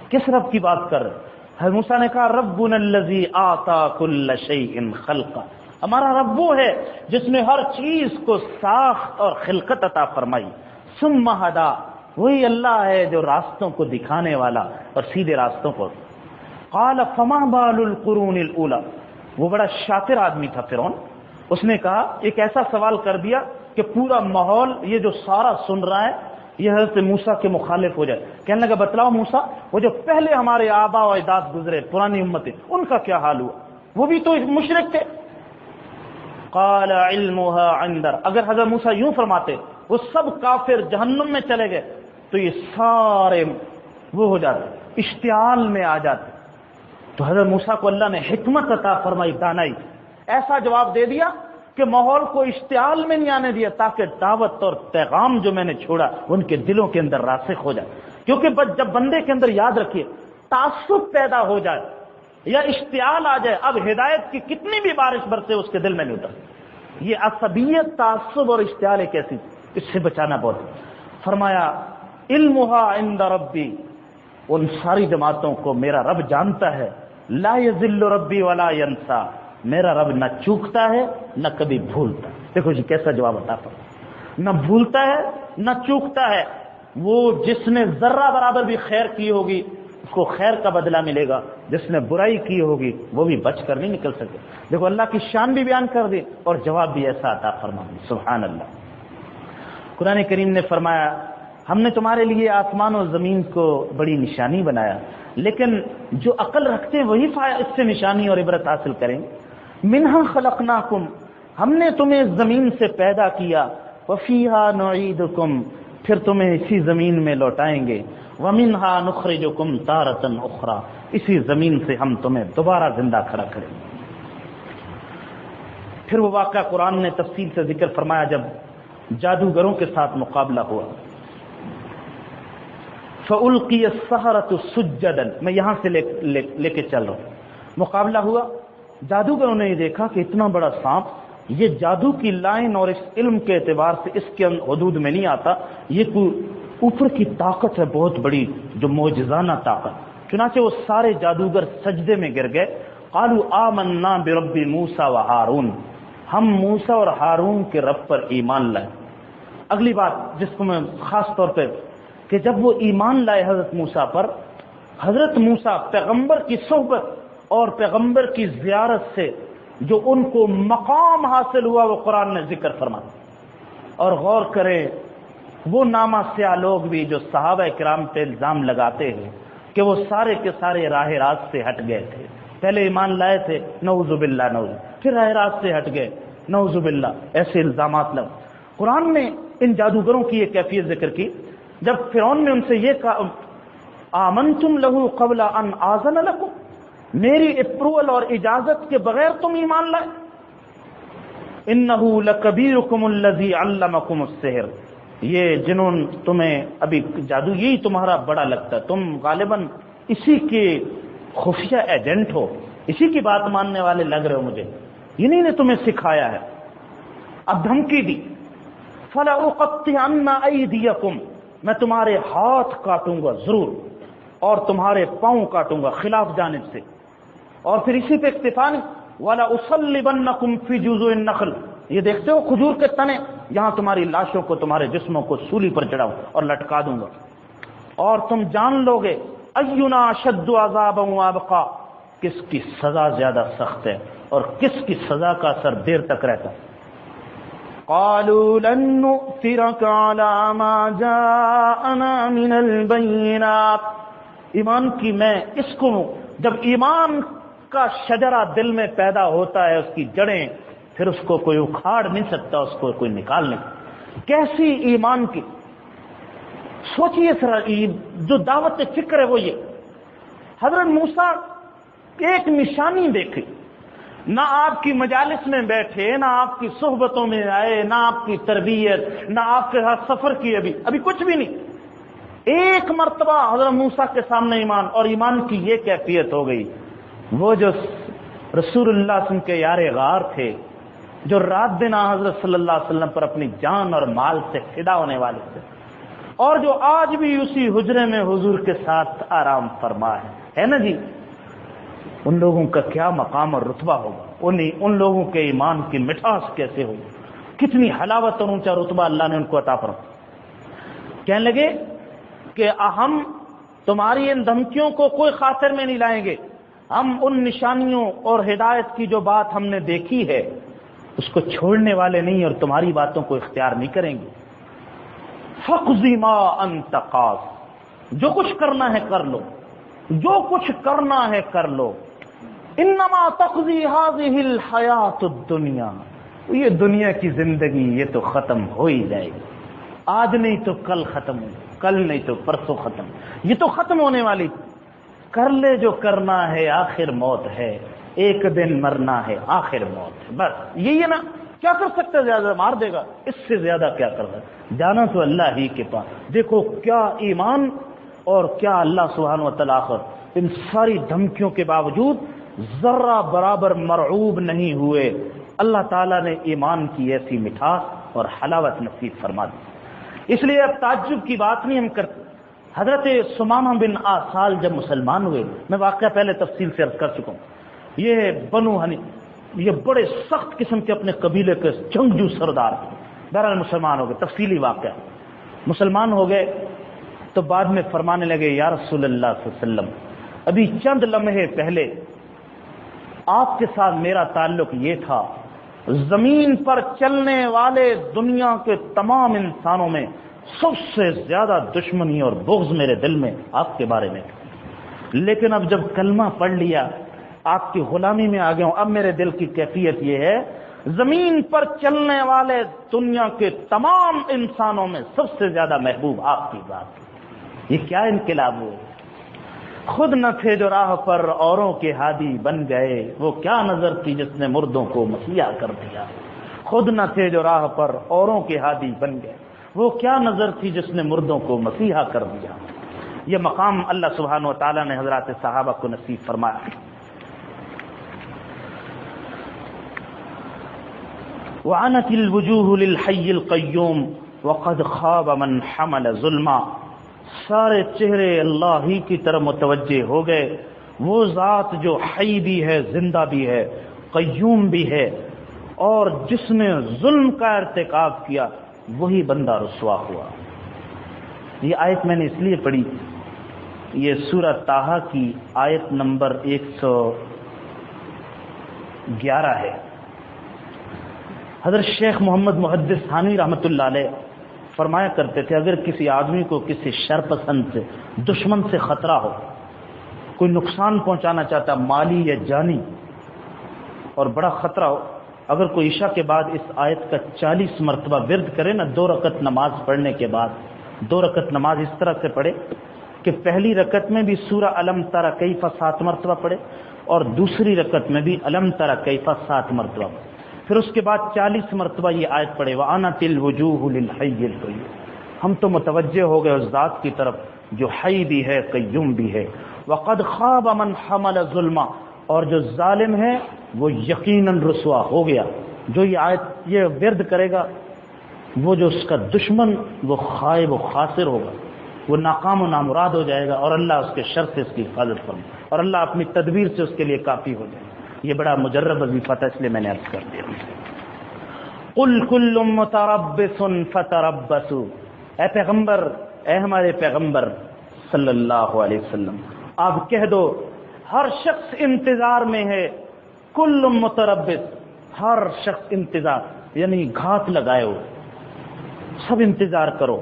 کس رب کی بات کر رہے؟ حضرت موسیٰ نے کہا ربنا الذی اعطى كل شیء خلقا، ہمارا رب وہ ہے جس نے ہر چیز کو ساخت اور خلقت عطا فرمائی، ثم ہدا، وہی اللہ ہے جو راستوں کو دکھانے والا اور سیدھے راستوں کو۔ قال فما بال القرون الاولى، وہ بڑا شاطر آدمی تھا فرعون، اس نے کہا ایک ایسا سوال کر دیا کہ پورا ماحول یہ جو سارا سن رہا ہے یہ حضرت موسیٰ کے مخالف ہو جائے. کہنے لگا بتلاؤ موسیٰ، وہ جو پہلے ہمارے آبا و اجداد گزرے پرانی امتیں، ان کا کیا حال ہوا؟ وہ بھی تو مشرک تھے. قال علمها عند، اگر حضرت موسیٰ یوں فرماتے وہ سب کافر جہنم میں چلے گئے تو یہ سارے وہ ہو جاتے، اشتعال میں آ جاتے. تو حضرت موسیٰ کو اللہ نے حکمت عطا فرمائی، دانائی، ایسا جواب دے دیا کہ ماحول کو اشتعال میں نہیں آنے دیا، تاکہ دعوت اور پیغام جو میں نے چھوڑا ان کے دلوں کے اندر راسخ ہو جائے. کیونکہ جب بندے کے اندر، یاد رکھیے، تعصب پیدا ہو جائے یا اشتعال آ جائے، اب ہدایت کی کتنی بھی بارش برسے اس کے دل میں نہیں اتر. یہ عصبیت، تعصب اور اشتعال ایک ایسی، اس سے بچانا بہت. فرمایا علمها عند ربی، ان ساری جماعتوں کو میرا رب جانتا ہے. لا یذل ربی ولا ینسا، میرا رب نہ چوکتا ہے نہ کبھی بھولتا. دیکھو جی کیسا جواب عطا فرمایا، نہ بھولتا ہے نہ چوکتا ہے. وہ جس نے ذرہ برابر بھی خیر کی ہوگی اس کو خیر کا بدلہ ملے گا، جس نے برائی کی ہوگی وہ بھی بچ کر نہیں نکل سکے. دیکھو اللہ کی شان بھی بیان کر دی اور جواب بھی ایسا عطا فرما دی. سبحان اللہ. قرآن کریم نے فرمایا ہم نے تمہارے لیے آسمان و زمین کو بڑی نشانی بنایا، لیکن جو عقل رکھتے ہیں وہی اس سے نشانی اور عبرت حاصل کریں. منہا خلقناکم، ہم نے تمہیں زمین سے پیدا کیا. وفیہا نعیدکم، پھر تمہیں اسی زمین میں لوٹائیں گے. ومنہا نخرجکم تارۃ اخری، اسی زمین سے ہم تمہیں دوبارہ زندہ کھڑا کریں گے. پھر وہ واقعہ قرآن نے تفصیل سے ذکر فرمایا جب جادوگروں کے ساتھ مقابلہ ہوا. فَأُلْقِيَ السَّحَرَةُ سُجَّدًا، میں یہاں سے لے کے چل رہا ہوں. مقابلہ ہوا، جادوگروں نے یہ دیکھا کہ اتنا بڑا سانپ، یہ جادو کی لائن اور اس علم کے اعتبار سے اس کے حدود میں نہیں آتا، یہ کوئی اوپر کی طاقت ہے بہت بڑی، جو معجزانہ طاقت. چنانچہ وہ سارے جادوگر سجدے میں گر گئے. قالوا آمنا برب موسیٰ و ہارون، ہم موسیٰ اور ہارون کے رب پر ایمان لائے. اگلی بات جس کو میں خاص طور پہ کہ جب وہ ایمان لائے حضرت موسیٰ پر، حضرت موسیٰ پیغمبر کی صحبت اور پیغمبر کی زیارت سے جو ان کو مقام حاصل ہوا وہ قرآن نے ذکر فرمایا. اور غور کریں وہ نامہ سیاہ لوگ بھی جو صحابہ کرام پہ الزام لگاتے ہیں کہ وہ سارے کے سارے راہ راست سے ہٹ گئے تھے، پہلے ایمان لائے تھے نعوذ باللہ نعوذ، پھر راہ راست سے ہٹ گئے نعوذ باللہ، ایسے الزامات لگ. قرآن نے ان جادوگروں کی یہ کیفیت ذکر کی جب فرعون نے ان سے یہ کہا آمنتم لہو قبل ان آذن لکم، میری اپروول اور اجازت کے بغیر تم ایمان لائے. انہ لکبیرکم الذی علمکم السحر، یہ جنہوں تمہیں ابھی جادو یہی تمہارا بڑا لگتا ہے، تم غالباً اسی کے خفیہ ایجنٹ ہو، اسی کی بات ماننے والے لگ رہے ہو مجھے، انہی نے تمہیں سکھایا ہے. اب دھمکی دی فَلَأُقَطِّعَنَّ أَيْدِيَكُمْ، میں تمہارے ہاتھ کاٹوں گا ضرور اور تمہارے پاؤں کاٹوں گا خلاف جانب سے. اور پھر اسی پہ اکتفا نہیں، وَلَأُصَلِّبَنَّكُمْ فِي جُذُوعِ النَّخْلِ، یہ دیکھتے ہو کھجور کے تنے، یہاں تمہاری لاشوں کو، تمہارے جسموں کو سولی پر چڑھاؤں اور لٹکا دوں گا، اور تم جان لو گے اَيُّنَا أَشَدُّ عَذَابًا وَأَبْقَىٰ، کس کی سزا زیادہ سخت ہے اور کس کی سزا کا اثر دیر تک رہتا ہے. قالوا لن نؤثرك على ما جاءنا من البينات، ایمان کی میں اس کو، جب ایمان کا شجرہ دل میں پیدا ہوتا ہے، اس کی جڑیں، پھر اس کو کوئی اکھاڑ نہیں سکتا، اس کو کوئی نکال نہیں. کیسی ایمان کی، سوچئے سر، جو دعوت فکر ہے وہ یہ. حضرت موسیٰ ایک نشانی دیکھی، نہ آپ کی مجالس میں بیٹھے، نہ آپ کی صحبتوں میں آئے، نہ آپ کی تربیت، نہ آپ کے ساتھ سفر کی، ابھی کچھ بھی نہیں. ایک مرتبہ حضرت موسیٰ کے سامنے ایمان، اور ایمان کی یہ کیفیت ہو گئی، وہ جو رسول اللہ صلی اللہ علیہ وسلم کے یار غار تھے، جو رات دن حضرت صلی اللہ علیہ وسلم پر اپنی جان اور مال سے فدا ہونے والے تھے، اور جو آج بھی اسی حجرے میں حضور کے ساتھ آرام فرما ہے نا جی، ان لوگوں کا کیا مقام اور رتبہ ہوگا، ان لوگوں کے ایمان کی مٹھاس کیسے ہوگی، کتنی حلاوت اور اونچا رتبہ اللہ نے ان کو عطا فرمایا. کہنے لگے کہ ہم تمہاری ان دھمکیوں کو کوئی خاطر میں نہیں لائیں گے، ہم ان نشانیوں اور ہدایت کی جو بات ہم نے دیکھی ہے اس کو چھوڑنے والے نہیں اور تمہاری باتوں کو اختیار نہیں کریں گے. فاقضِ ما انت قاض، جو کچھ کرنا ہے کر لو، جو کچھ کرنا ہے کر لو. انما تقضی هذه الحیات الدنیا، یہ دنیا کی زندگی یہ تو ختم ہو ہی جائے گی. آج نہیں تو کل ختم ہو، کل نہیں تو پرسوں ختم، یہ تو ختم ہونے والی. کر لے جو کرنا ہے، آخر موت ہے، ایک دن مرنا ہے، آخر موت ہے. بس یہی ہے نا. کیا کر سکتا ہے؟ زیادہ مار دے گا، اس سے زیادہ کیا کر رہا ہے؟ جانا تو اللہ ہی کے پاس. دیکھو کیا ایمان اور کیا اللہ سبحانہ و تعالیٰ آخر ان ساری دھمکیوں کے باوجود ذرہ برابر مرعوب نہیں ہوئے. اللہ تعالیٰ نے ایمان کی ایسی مٹھاس اور حلاوت نصیب فرما دی. اس لیے اب تعجب کی بات نہیں ہم کرتے. حضرت ثمامہ بن آسال جب مسلمان ہوئے، میں واقعہ پہلے تفصیل سے عرض کر چکا ہوں، یہ بنو حنیفہ، یہ بڑے سخت قسم کے اپنے قبیلے کے جنگجو سردار تھے. بہرحال مسلمان ہو گئے، تفصیلی واقعہ. مسلمان ہو گئے تو بعد میں فرمانے لگے یا رسول اللہ صلی اللہ علیہ وسلم، ابھی چند لمحے پہلے آپ کے ساتھ میرا تعلق یہ تھا، زمین پر چلنے والے دنیا کے تمام انسانوں میں سب سے زیادہ دشمنی اور بغض میرے دل میں آپ کے بارے میں تھا، لیکن اب جب کلمہ پڑھ لیا، آپ کی غلامی میں آ گیا ہوں، اب میرے دل کی کیفیت یہ ہے، زمین پر چلنے والے دنیا کے تمام انسانوں میں سب سے زیادہ محبوب آپ کی ذات. یہ کیا انقلاب ہوئے؟ خود نہ تھے جو راہ پر اوروں کے ہادی بن گئے، وہ کیا نظر تھی جس نے مردوں کو مسیحا کر دیا. خود نہ تھے جو راہ پر اوروں کے ہادی بن گئے، وہ کیا نظر تھی جس نے مردوں کو مسیحا کر دیا. یہ مقام اللہ سبحانہ و تعالیٰ نے حضرات صحابہ کو نصیب فرمایا. وعنت الوجوہ للحی القیوم وقد خواب من حمل ظلما، سارے چہرے اللہ ہی کی طرف متوجہ ہو گئے. وہ ذات جو حی بھی ہے، زندہ بھی ہے، قیوم بھی ہے، اور جس نے ظلم کا ارتکاب کیا وہی بندہ رسوا ہوا. یہ آیت میں نے اس لیے پڑھی، یہ سورہ طٰہٰ کی آیت نمبر 111 ہے. حضرت شیخ محمد محدث ثانوی رحمۃ اللہ علیہ فرمایا کرتے تھے، اگر کسی آدمی کو کسی شر پسند سے، دشمن سے خطرہ ہو، کوئی نقصان پہنچانا چاہتا مالی یا جانی، اور بڑا خطرہ ہو، اگر کوئی عشاء کے بعد اس آیت کا 40 مرتبہ ورد کرے نا، 2 رکعت نماز پڑھنے کے بعد 2 رکعت نماز اس طرح سے پڑھے کہ پہلی رکعت میں بھی سورہ الم تری کیف 7 مرتبہ پڑھے اور دوسری رکعت میں بھی الم تری کیف 7 مرتبہ، پھر اس کے بعد 40 مرتبہ یہ آیت پڑھے وعنت الوجوہ للحی القیوم. ہم تو متوجہ ہو گئے اس ذات کی طرف جو حی بھی ہے، قیوم بھی ہے. وقد خواب من حمل ظلما، اور جو ظالم ہے وہ یقیناً رسوا ہو گیا. جو یہ آیت یہ ورد کرے گا، وہ جو اس کا دشمن وہ خائب و خاسر ہوگا، وہ ناکام و نامراد ہو جائے گا، اور اللہ اس کے شر سے اس کی حفاظت فرمائے، اور اللہ اپنی تدبیر سے اس کے لیے کافی ہو جائے. یہ بڑا مجرب وظیفہ تھا، اس لیے میں نے عرض کر دیا. قل کل متربص فتربصوا، اے پیغمبر، اے ہمارے پیغمبر صلی اللہ علیہ وسلم، آپ کہہ دو ہر شخص انتظار میں ہے. کل متربص، ہر شخص انتظار، یعنی گھات لگائے ہو، سب انتظار کرو.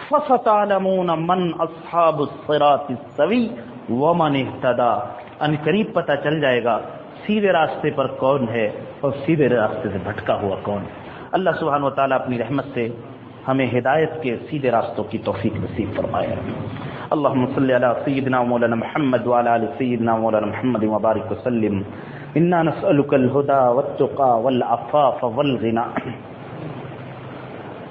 فستعلمون من اصحاب الصراط السوی ومن اهتدى، ان قریب پتہ چل جائے گا سیدھے راستے پر کون ہے اور سیدھے راستے سے بھٹکا ہوا کون ہے. اللہ سبحانہ و تعالیٰ اپنی رحمت سے ہمیں ہدایت کے سیدھے راستوں کی توفیق نصیب فرمائے. اللہم صلی علی سیدنا مولانا محمد وعلی آل سیدنا مولانا محمد وبارک وسلم. انا نسألک الہدی والتقی والعفاف والغنی.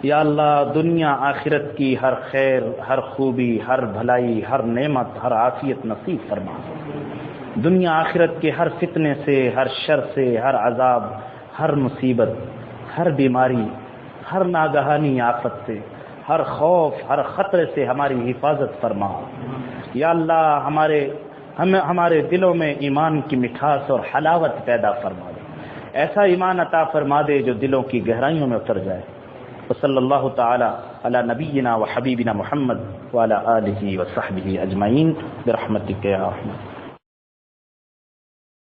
یا اللہ، دنیا آخرت کی ہر خیر، ہر خوبی، ہر بھلائی، ہر نعمت، ہر عافیت نصیب فرما. دنیا آخرت کے ہر فتنے سے، ہر شر سے، ہر عذاب، ہر مصیبت، ہر بیماری، ہر ناگہانی آفت سے، ہر خوف، ہر خطرے سے ہماری حفاظت فرما. یا اللہ، ہمارے دلوں میں ایمان کی مٹھاس اور حلاوت پیدا فرما دے. ایسا ایمان عطا فرما دے جو دلوں کی گہرائیوں میں اتر جائے. وصلی اللہ تعالی علی نبینا و حبیبنا محمد وعلی آلہ و صحبہ اجمعین برحمتک یا رحمت.